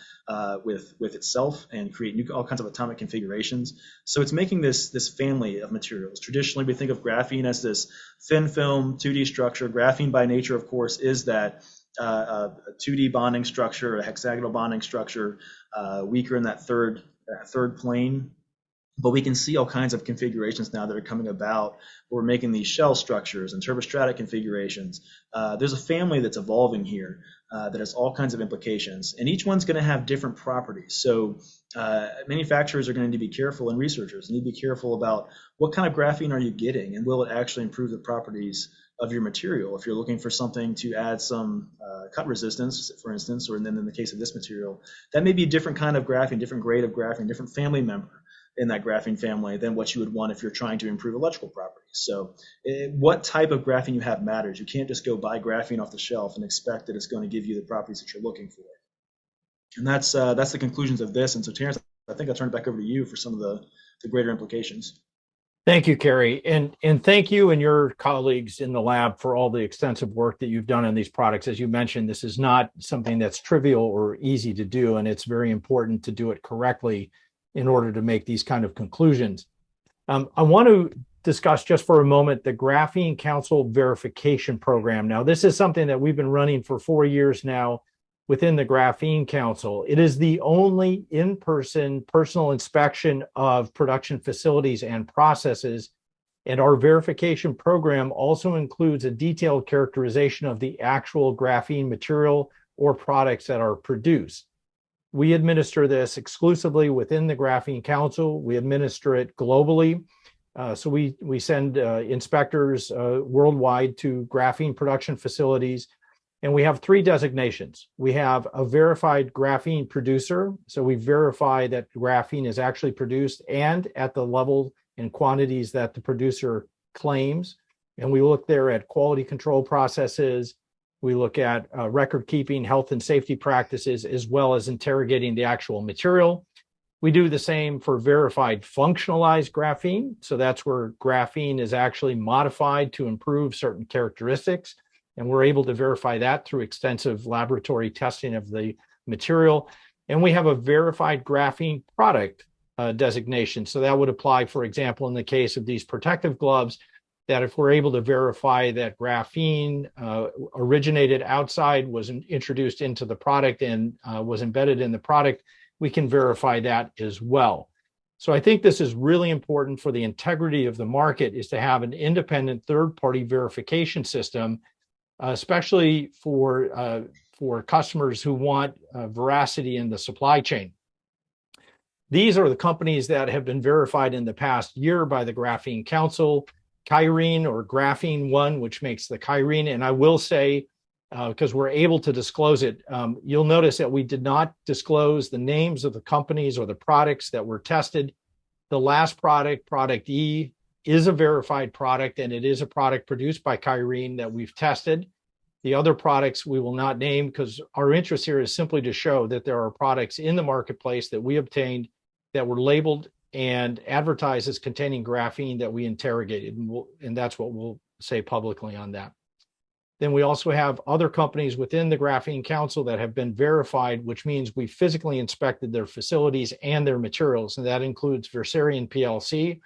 with itself and create all kinds of atomic configurations. So it's making this family of materials. Traditionally, we think of graphene as this thin film 2D structure. Graphene by nature, of course, is that a 2D bonding structure, a hexagonal bonding structure, weaker in that third plane. But we can see all kinds of configurations now that are coming about. We're making these shell structures and turbostratic configurations. There's a family that's evolving here that has all kinds of implications, and each one's going to have different properties. So manufacturers are going to need to be careful, and researchers need to be careful about what kind of graphene are you getting, and will it actually improve the properties of your material. If you're looking for something to add some cut resistance, for instance, or then in the case of this material, that may be a different kind of graphene, different grade of graphene, different family member in that graphene family than what you would want if you're trying to improve electrical properties. So what type of graphene you have matters. You can't just go buy graphene off the shelf and expect that it's going to give you the properties that you're looking for. And that's the conclusions of this. And so Terrence, I think I'll turn it back over to you for some of the greater implications.
Thank you, Kerry. And thank you and your colleagues in the lab for all the extensive work that you've done on these products. As you mentioned, this is not something that's trivial or easy to do, and it's very important to do it correctly in order to make these kind of conclusions. I want to discuss just for a moment the Graphene Council Verification Program. Now, this is something that we've been running for 4 years now within the Graphene Council. It is the only in-person personal inspection of production facilities and processes. And our verification program also includes a detailed characterization of the actual graphene material or products that are produced. We administer this exclusively within the Graphene Council. We administer it globally. So we send inspectors worldwide to graphene production facilities. And we have three designations. We have a verified graphene producer. So we verify that graphene is actually produced and at the level and quantities that the producer claims. And we look there at quality control processes. We look at record keeping, health and safety practices, as well as interrogating the actual material. We do the same for verified functionalized graphene. So that's where graphene is actually modified to improve certain characteristics. And we're able to verify that through extensive laboratory testing of the material. And we have a verified graphene product designation. So that would apply, for example, in the case of these protective gloves, that if we're able to verify that graphene originated outside, was introduced into the product and was embedded in the product, we can verify that as well. So I think this is really important for the integrity of the market, is to have an independent third-party verification system, especially for customers who want veracity in the supply chain. These are the companies that have been verified in the past year by the Graphene Council, Kyrene or Graphene One, which makes the Kyrene. And I will say, because we're able to disclose it, you'll notice that we did not disclose the names of the companies or the products that were tested. The last product, product E, is a verified product, and it is a product produced by Kyrene that we've tested. The other products we will not name, because our interest here is simply to show that there are products in the marketplace that we obtained that were labeled and advertised as containing graphene that we interrogated, and that's what we'll say publicly on that. Then we also have other companies within the Graphene Council that have been verified, which means we physically inspected their facilities and their materials, and that includes Versarian PLC,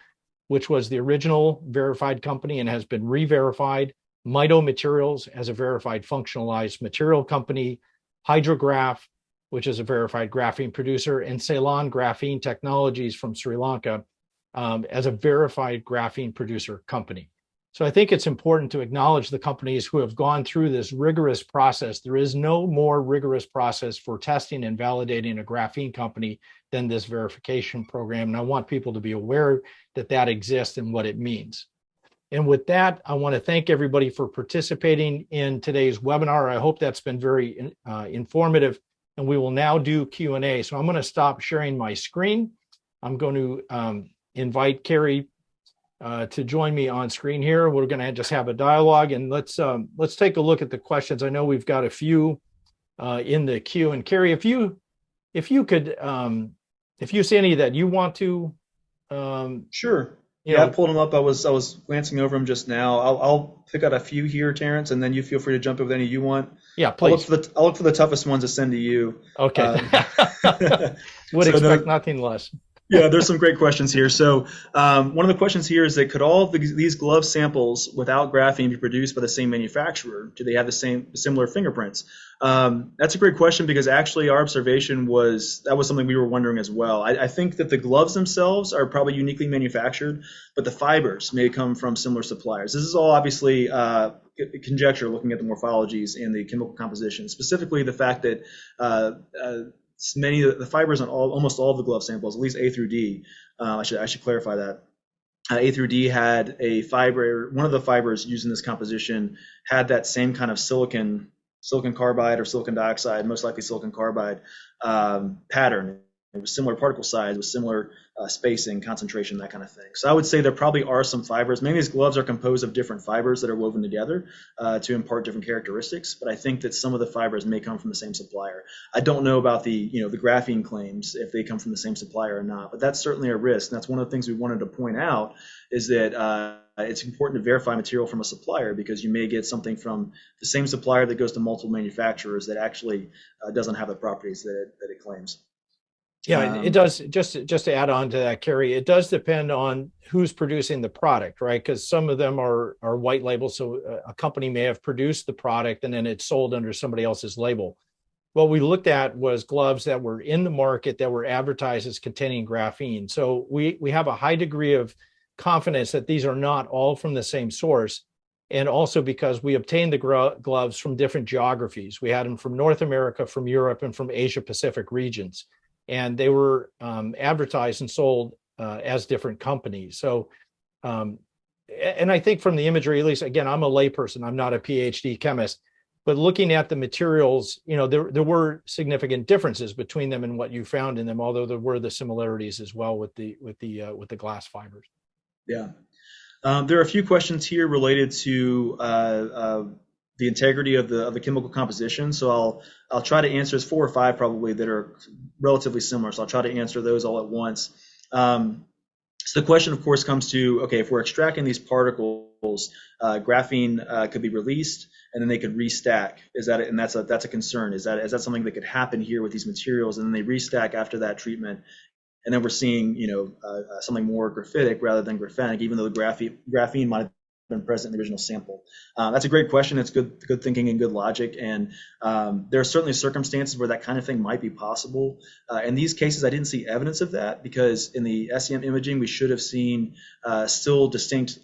which was the original verified company and has been re-verified, Mito Materials as a verified functionalized material company, Hydrograph, which is a verified graphene producer, and Ceylon Graphene Technologies from Sri Lanka as a verified graphene producer company. So I think it's important to acknowledge the companies who have gone through this rigorous process. There is no more rigorous process for testing and validating a graphene company than this verification program. And I want people to be aware that that exists and what it means. And with that, I want to thank everybody for participating in today's webinar. I hope that's been very informative. And we will now do Q&A. So I'm going to stop sharing my screen. I'm going to invite Carrie to join me on screen here. We're going to just have a dialogue, and let's take a look at the questions. I know we've got a few in the queue. And Carrie, if you could, if you see any that you want to,
sure. Yeah, I pulled them up. I was glancing over them just now. I'll pick out a few here, Terrence, and then you feel free to jump in with any you want.
Yeah, please.
I'll look for the toughest ones to send to you.
Okay. Would expect nothing less.
Yeah, there's some great questions here. So one of the questions here is that could all of these glove samples without graphene be produced by the same manufacturer? Do they have the similar fingerprints? That's a great question, because actually our observation was that was something we were wondering as well. I think that the gloves themselves are probably uniquely manufactured, but the fibers may come from similar suppliers. This is all obviously conjecture, looking at the morphologies and the chemical composition, specifically the fact that many of the fibers on almost all of the glove samples, at least A through D, I should clarify that. A through D had a fiber, one of the fibers used in this composition had that same kind of silicon carbide or silicon dioxide, most likely silicon carbide pattern. It was similar particle size, with similar spacing, concentration, that kind of thing. So I would say there probably are some fibers. Many of these gloves are composed of different fibers that are woven together to impart different characteristics. But I think that some of the fibers may come from the same supplier. I don't know about the graphene claims, if they come from the same supplier or not. But that's certainly a risk. And that's one of the things we wanted to point out, is that it's important to verify material from a supplier, because you may get something from the same supplier that goes to multiple manufacturers that actually doesn't have the properties that it claims.
Yeah, it does. Just to add on to that, Carrie, it does depend on who's producing the product, right? Because some of them are white label. So a company may have produced the product and then it's sold under somebody else's label. What we looked at was gloves that were in the market that were advertised as containing graphene. So we have a high degree of confidence that these are not all from the same source. And also because we obtained the gloves from different geographies. We had them from North America, from Europe, and from Asia Pacific regions. And they were advertised and sold as different companies. So, and I think from the imagery, at least, again, I'm a layperson, I'm not a PhD chemist. But looking at the materials, there were significant differences between them and what you found in them, although there were the similarities as well with the glass fibers.
Yeah. There are a few questions here related to the integrity of the chemical composition. So I'll try to answer. There's 4 or 5 probably that are relatively similar. So I'll try to answer those all at once. So the question, of course, comes to, okay, if we're extracting these particles, graphene could be released and then they could restack. Is that, and that's a concern. Is that something that could happen here with these materials, and then they restack after that treatment? And then we're seeing, something more graphitic rather than graphenic, even though the graphene might have been present in the original sample. That's a great question. It's good thinking and good logic. And there are certainly circumstances where that kind of thing might be possible. In these cases, I didn't see evidence of that, because in the SEM imaging, we should have seen still distinct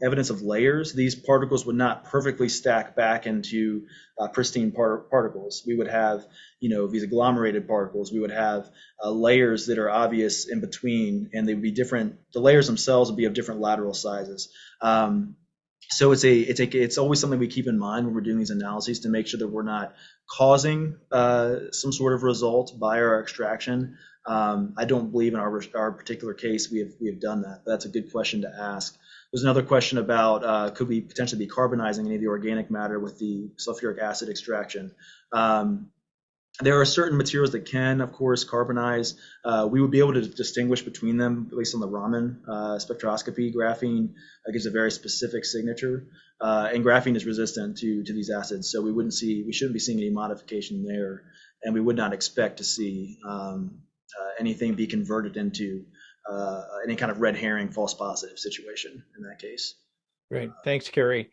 evidence of layers. These particles would not perfectly stack back into pristine particles. We would have, these agglomerated particles. We would have layers that are obvious in between, and they would be different. The layers themselves would be of different lateral sizes. So it's always something we keep in mind when we're doing these analyses, to make sure that we're not causing some sort of result by our extraction. I don't believe in our particular case we have done that, but that's a good question to ask. There's another question about could we potentially be carbonizing any of the organic matter with the sulfuric acid extraction? There are certain materials that can, of course, carbonize. We would be able to distinguish between them, at least on the Raman spectroscopy. Graphene gives a very specific signature, and graphene is resistant to these acids, so we shouldn't be seeing any modification there, and we would not expect to see anything be converted into any kind of red herring false positive situation in that case.
Great, thanks, Kerry.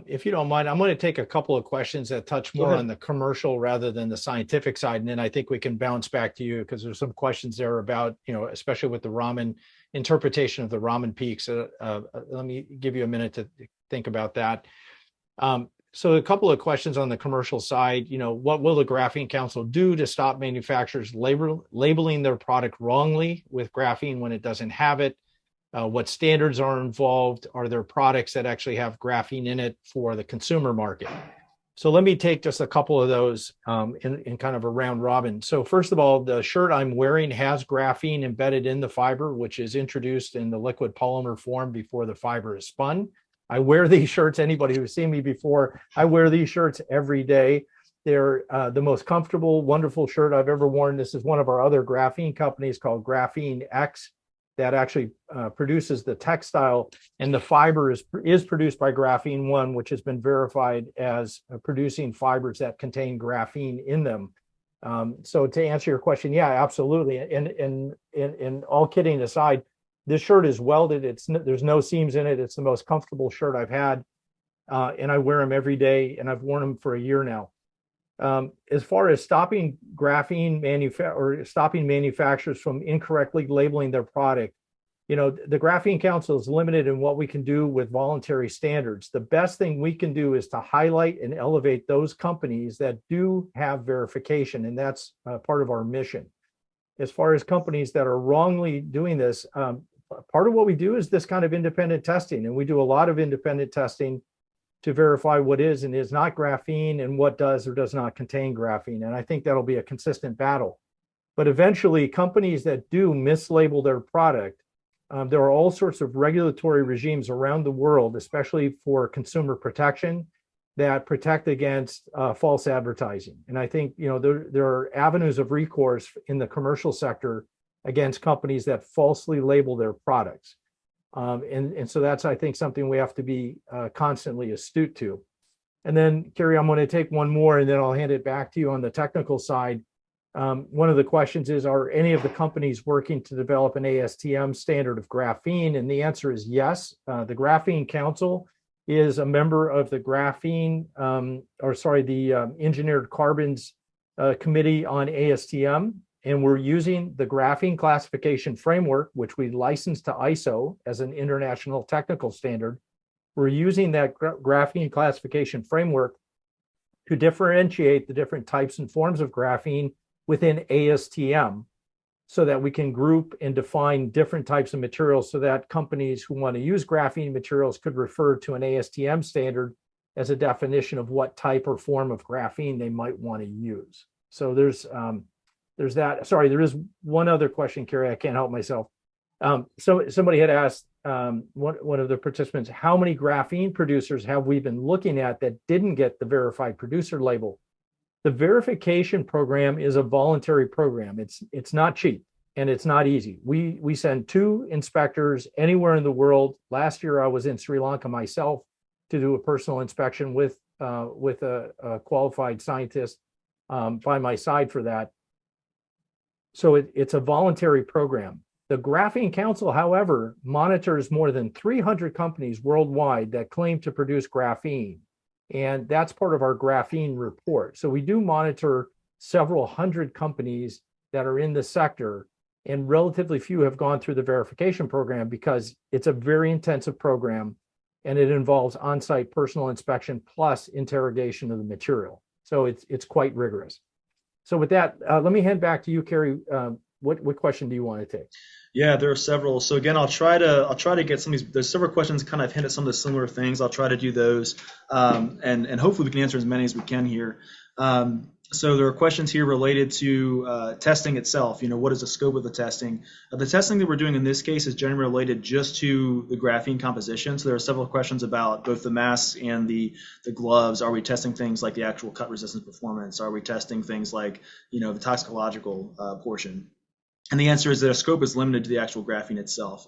If you don't mind, I'm going to take a couple of questions that touch more on the commercial rather than the scientific side, and then I think we can bounce back to you, because there's some questions there about, especially with the Raman interpretation of the Raman peaks. Let me give you a minute to think about that. So a couple of questions on the commercial side. What will the Graphene Council do to stop manufacturers labeling their product wrongly with graphene when it doesn't have it? What standards are involved? Are there products that actually have graphene in it for the consumer market? So let me take just a couple of those in kind of a round robin. So first of all, the shirt I'm wearing has graphene embedded in the fiber, which is introduced in the liquid polymer form before the fiber is spun. I wear these shirts. Anybody who's seen me before, I wear these shirts every day. They're the most comfortable, wonderful shirt I've ever worn. This is one of our other graphene companies called Graphene X that actually produces the textile, and the fiber is produced by Graphene One, which has been verified as producing fibers that contain graphene in them. So to answer your question, yeah, absolutely. And all kidding aside, this shirt is welded. There's no seams in it. It's the most comfortable shirt I've had, and I wear them every day, and I've worn them for a year now. As far as stopping stopping manufacturers from incorrectly labeling their product, the Graphene Council is limited in what we can do with voluntary standards. The best thing we can do is to highlight and elevate those companies that do have verification, and that's part of our mission. As far as companies that are wrongly doing this, part of what we do is this kind of independent testing, and we do a lot of independent testing to verify what is and is not graphene and what does or does not contain graphene. And I think that'll be a consistent battle. But eventually, companies that do mislabel their product, there are all sorts of regulatory regimes around the world, especially for consumer protection, that protect against false advertising. And I think there are avenues of recourse in the commercial sector against companies that falsely label their products. And so that's, I think, something we have to be constantly astute to. And then, Kerry, I'm going to take one more, and then I'll hand it back to you on the technical side. One of the questions is, are any of the companies working to develop an ASTM standard of graphene? And the answer is yes. The Graphene Council is a member of the Engineered Carbons Committee on ASTM. And we're using the graphene classification framework, which we licensed to ISO as an international technical standard. We're using that graphene classification framework to differentiate the different types and forms of graphene within ASTM, so that we can group and define different types of materials, so that companies who want to use graphene materials could refer to an ASTM standard as a definition of what type or form of graphene they might want to use. So there's that. Sorry, there is one other question, Carrie. I can't help myself. So somebody had asked one of the participants, how many graphene producers have we been looking at that didn't get the verified producer label? The verification program is a voluntary program. It's not cheap and it's not easy. We send 2 inspectors anywhere in the world. Last year I was in Sri Lanka myself to do a personal inspection with a qualified scientist by my side for that. So it's a voluntary program. The Graphene Council, however, monitors more than 300 companies worldwide that claim to produce graphene. And that's part of our graphene report. So we do monitor several hundred companies that are in the sector, and relatively few have gone through the verification program because it's a very intensive program and it involves on-site personal inspection plus interrogation of the material. So it's quite rigorous. So with that, let me hand back to you, Carrie. What question do you want to take?
Yeah, there are several. So again, I'll try to get some of these. There's several questions kind of hint at some of the similar things. I'll try to do those, and hopefully we can answer as many as we can here. So there are questions here related to testing itself. What is the scope of the testing? The testing that we're doing in this case is generally related just to the graphene composition. So there are several questions about both the masks and the gloves. Are we testing things like the actual cut resistance performance? Are we testing things like the toxicological portion? And the answer is that our scope is limited to the actual graphene itself.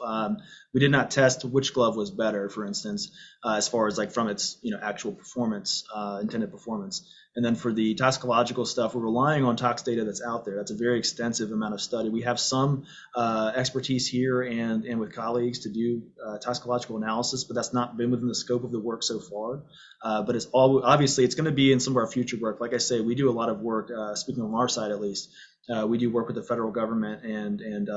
We did not test which glove was better, for instance, as far as like from its actual performance, intended performance. And then for the toxicological stuff, we're relying on tox data that's out there. That's a very extensive amount of study. We have some expertise here and with colleagues to do toxicological analysis, but that's not been within the scope of the work so far. But it's obviously it's going to be in some of our future work. Like I say, we do a lot of work, speaking on our side at least. We do work with the federal government and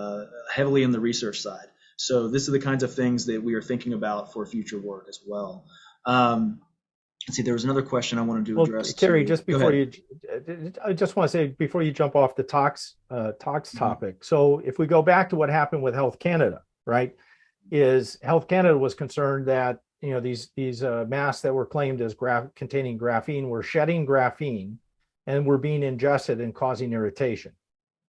heavily in the research side. So this are the kinds of things that we are thinking about for future work as well. Let's see, there was another question I wanted to address.
Carrie, just before I just want to say before you jump off the tox topic. So if we go back to what happened with Health Canada, right? Is Health Canada was concerned that these masks that were claimed as containing graphene were shedding graphene and were being ingested and causing irritation.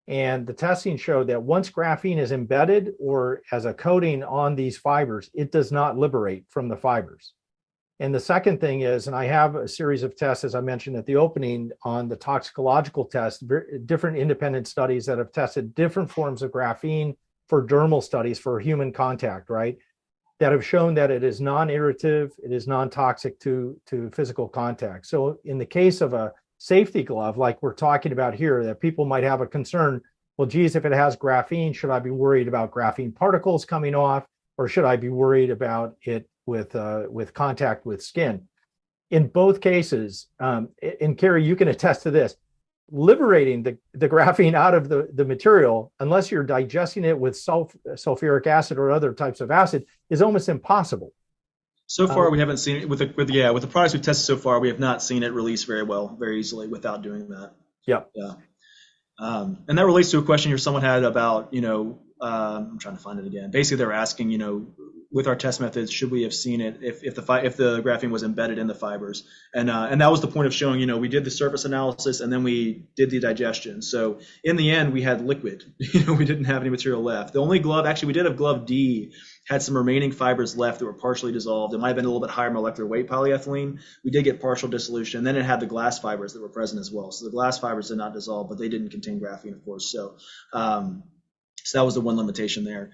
And the testing showed that once graphene is embedded or as a coating on these fibers, it does not liberate from the fibers. And the second thing is, and I have a series of tests, as I mentioned at the opening, on the toxicological test, different independent studies that have tested different forms of graphene for dermal studies for human contact, right? That have shown that it is non-irritative, it is non-toxic to physical contact. So in the case of a safety glove, like we're talking about here, that people might have a concern, well, geez, if it has graphene, should I be worried about graphene particles coming off, or should I be worried about it with contact with skin? In both cases, and Carrie, you can attest to this, liberating the graphene out of the material, unless you're digesting it with sulfuric acid or other types of acid, is almost impossible.
So far, we haven't seen it with the products we've tested so far. We have not seen it release very easily without doing that.
Yep.
Yeah. And that relates to a question here someone had about, I'm trying to find it again. Basically, they were asking, with our test methods, should we have seen it if the graphene was embedded in the fibers? And that was the point of showing, we did the surface analysis and then we did the digestion. So in the end, we had liquid. We didn't have any material left. The only glove, actually, we did have glove D, had some remaining fibers left that were partially dissolved. It might have been a little bit higher molecular weight polyethylene. We did get partial dissolution. And then it had the glass fibers that were present as well. So the glass fibers did not dissolve, but they didn't contain graphene, of course. So that was the one limitation there.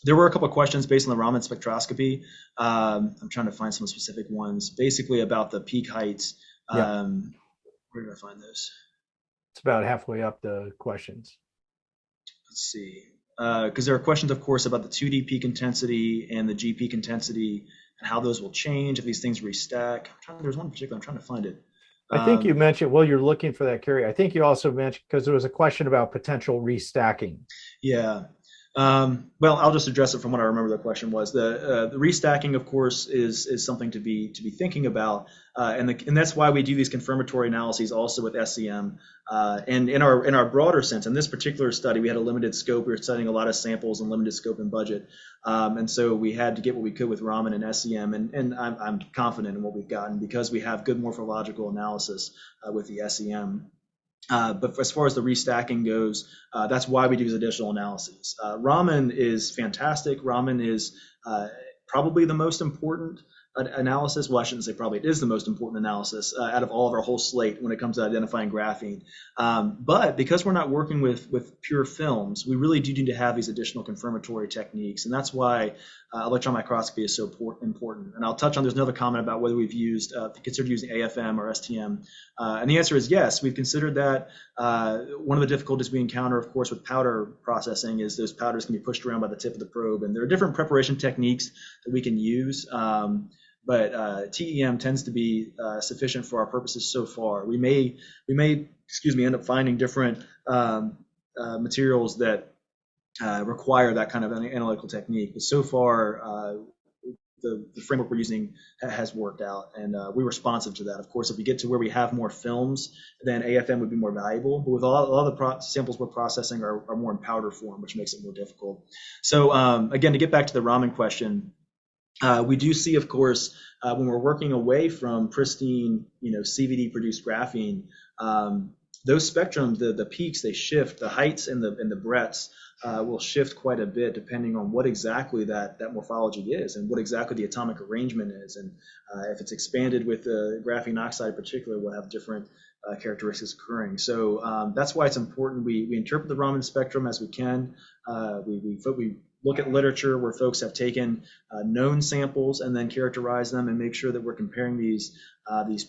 There were a couple of questions based on the Raman spectroscopy. I'm trying to find some specific ones, basically about the peak heights. Where did I find those?
It's about halfway up the questions.
Let's see. Because there are questions, of course, about the 2D peak intensity and the G peak intensity and how those will change if these things restack. There's one in particular. I'm trying to find it.
I think you mentioned, while you're looking for that, Carrie, I think you also mentioned, because there was a question about potential restacking.
Yeah. Well, I'll just address it from what I remember the question was. The restacking, of course, is something to be thinking about, and that's why we do these confirmatory analyses also with SEM. And in our broader sense, in this particular study, we had a limited scope. We were studying a lot of samples and limited scope and budget, and so we had to get what we could with Raman and SEM. And I'm confident in what we've gotten because we have good morphological analysis with the SEM. But as far as the restacking goes, that's why we do these additional analyses. Raman is fantastic. Raman is probably the most important analysis. Well, I shouldn't say probably, it is the most important analysis out of all of our whole slate when it comes to identifying graphene. But because we're not working with pure films, we really do need to have these additional confirmatory techniques. And that's why electron microscopy is so important. And I'll touch on, there's another comment about whether we've considered using AFM or STM. And the answer is yes, we've considered that. One of the difficulties we encounter, of course, with powder processing is those powders can be pushed around by the tip of the probe. And there are different preparation techniques that we can use. But TEM tends to be sufficient for our purposes so far. We may end up finding different materials that require that kind of analytical technique. But so far, the framework we're using has worked out, and we're responsive to that. Of course, if we get to where we have more films, then AFM would be more valuable. But with a lot of the samples we're processing are more in powder form, which makes it more difficult. So again, to get back to the Raman question, we do see, of course, when we're working away from pristine, CVD-produced graphene, those spectrums, the peaks, they shift. The heights and the breadths will shift quite a bit depending on what exactly that morphology is and what exactly the atomic arrangement is. And if it's expanded with the graphene oxide in particular, we'll have different characteristics occurring. So that's why it's important we interpret the Raman spectrum as we can. We look at literature where folks have taken known samples and then characterize them and make sure that we're comparing these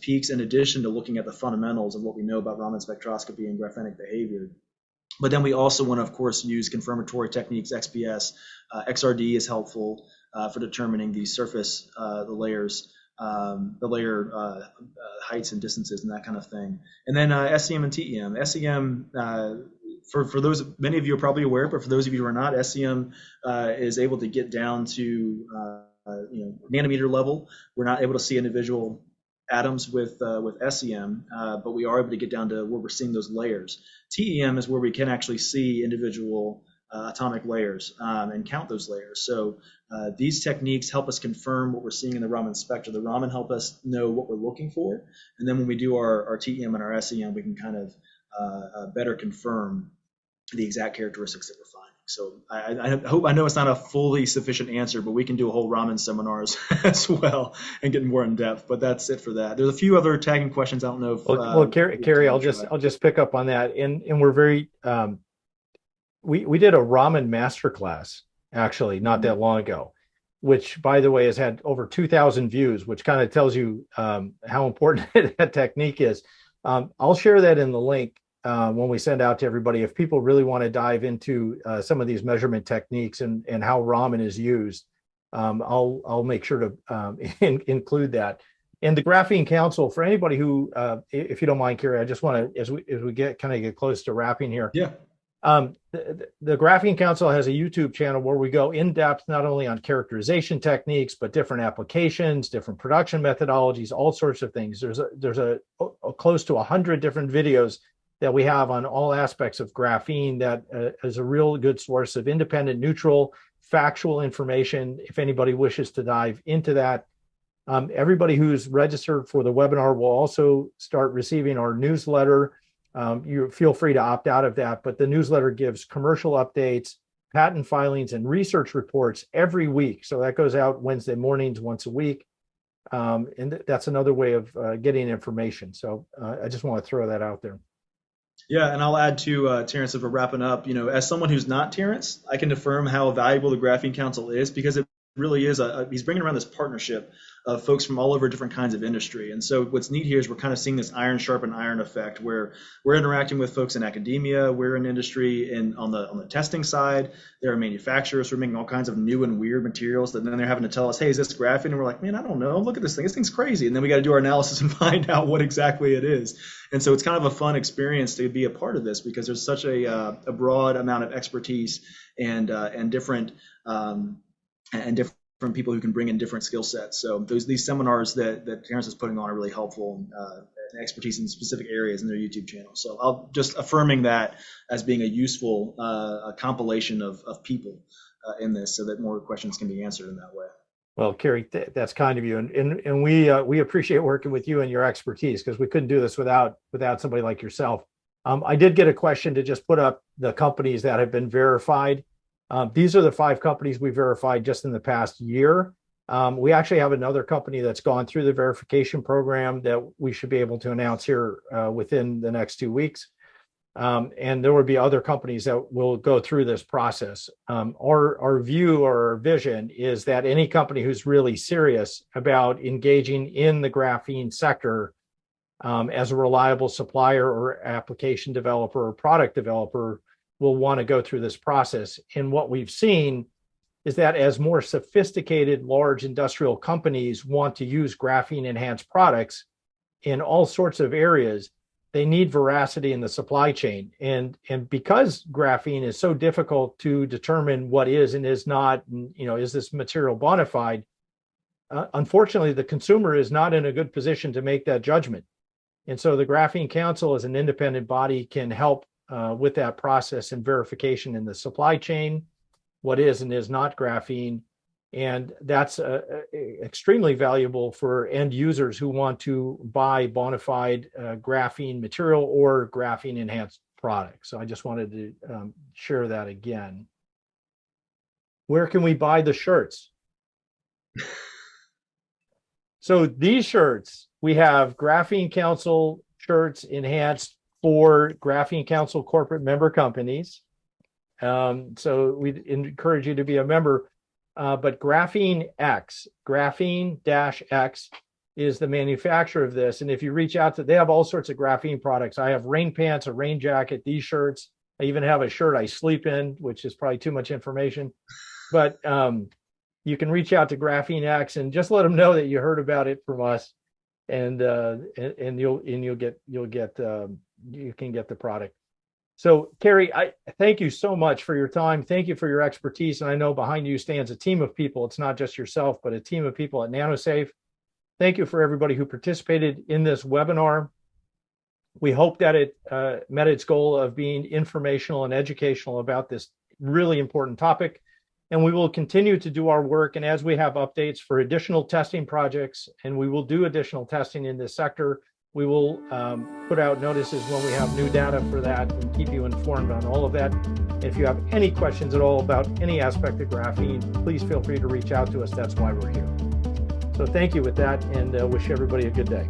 peaks in addition to looking at the fundamentals of what we know about Raman spectroscopy and graphenic behavior. But then we also want to, of course, use confirmatory techniques, XPS. XRD is helpful for determining the surface, the layers, the layer heights and distances and that kind of thing. And then SEM and TEM. SEM, for those, many of you are probably aware, but for those of you who are not, SEM is able to get down to nanometer level. We're not able to see individual atoms with SEM, but we are able to get down to where we're seeing those layers. TEM is where we can actually see individual atomic layers and count those layers. So these techniques help us confirm what we're seeing in the Raman spectra. The Raman help us know what we're looking for, and then when we do our TEM and our SEM, we can kind of better confirm the exact characteristics that we're finding. So I know it's not a fully sufficient answer, but we can do a whole Raman seminars as well and get more in depth. But that's it for that. There's a few other tagging questions. I don't know if
well, Carrie, I'll just pick up on that. And we're very we did a Raman masterclass actually not that long ago, which, by the way, has had over 2,000 views, which kind of tells you how important that technique is. I'll share that in the link when we send out to everybody. If people really want to dive into some of these measurement techniques and how Raman is used, I'll make sure to include that. And the Graphene Council, for anybody who, if you don't mind, Carrie, I just want to, as we get close to wrapping here.
Yeah.
The Graphene Council has a YouTube channel where we go in depth not only on characterization techniques, but different applications, different production methodologies, all sorts of things. There's a close to 100 different videos that we have on all aspects of graphene that is a real good source of independent, neutral, factual information if anybody wishes to dive into that. Everybody who's registered for the webinar will also start receiving our newsletter. You feel free to opt out of that, but the newsletter gives commercial updates, patent filings, and research reports every week. So that goes out Wednesday mornings once a week. And that's another way of getting information. So I just want to throw that out there.
Yeah, and I'll add to Terrence, if we're wrapping up, as someone who's not Terrence, I can affirm how valuable the Graphene Council is because it really is he's bringing around this partnership of folks from all over different kinds of industry. And so what's neat here is we're kind of seeing this iron sharpen iron effect where we're interacting with folks in academia, we're in industry, and on the testing side, there are manufacturers who are making all kinds of new and weird materials that then they're having to tell us, hey, is this graphene? And we're like, man, I don't know. Look at this thing. This thing's crazy. And then we got to do our analysis and find out what exactly it is. And so it's kind of a fun experience to be a part of this because there's such a broad amount of expertise and different different people who can bring in different skill sets. So these seminars that Terrence is putting on are really helpful, and expertise in specific areas in their YouTube channel. So I'll just affirming that as being a useful compilation of people in this, so that more questions can be answered in that way.
Well, Kerry, that's kind of you, and we appreciate working with you and your expertise because we couldn't do this without somebody like yourself. I did get a question to just put up the companies that have been verified. These are the 5 companies we verified just in the past year. We actually have another company that's gone through the verification program that we should be able to announce here within the next 2 weeks. And there will be other companies that will go through this process. Our view or our vision is that any company who's really serious about engaging in the graphene sector as a reliable supplier or application developer or product developer will want to go through this process. And what we've seen is that as more sophisticated large industrial companies want to use graphene enhanced products in all sorts of areas, they need veracity in the supply chain. And because graphene is so difficult to determine what is and is not, and, is this material bona fide, unfortunately, the consumer is not in a good position to make that judgment. And so the Graphene Council as an independent body can help with that process and verification in the supply chain, what is and is not graphene. And that's extremely valuable for end users who want to buy bona fide graphene material or graphene enhanced products. So I just wanted to share that again. Where can we buy the shirts? So these shirts, we have Graphene Council shirts enhanced for Graphene Council corporate member companies. So we encourage you to be a member. But Graphene X is the manufacturer of this. And if you reach out to, they have all sorts of graphene products. I have rain pants, a rain jacket, these shirts. I even have a shirt I sleep in, which is probably too much information. But you can reach out to Graphene X and just let them know that you heard about it from us, and you can get the product. So, Kerry, I thank you so much for your time. Thank you for your expertise. And I know behind you stands a team of people. It's not just yourself, but a team of people at nanosafe. Thank you for everybody who participated in this webinar. We hope that it met its goal of being informational and educational about this really important topic. And we will continue to do our work. And as we have updates for additional testing projects, and we will do additional testing in this sector, we will put out notices when we have new data for that and keep you informed on all of that. If you have any questions at all about any aspect of graphene, please feel free to reach out to us. That's why we're here. So thank you with that, and wish everybody a good day.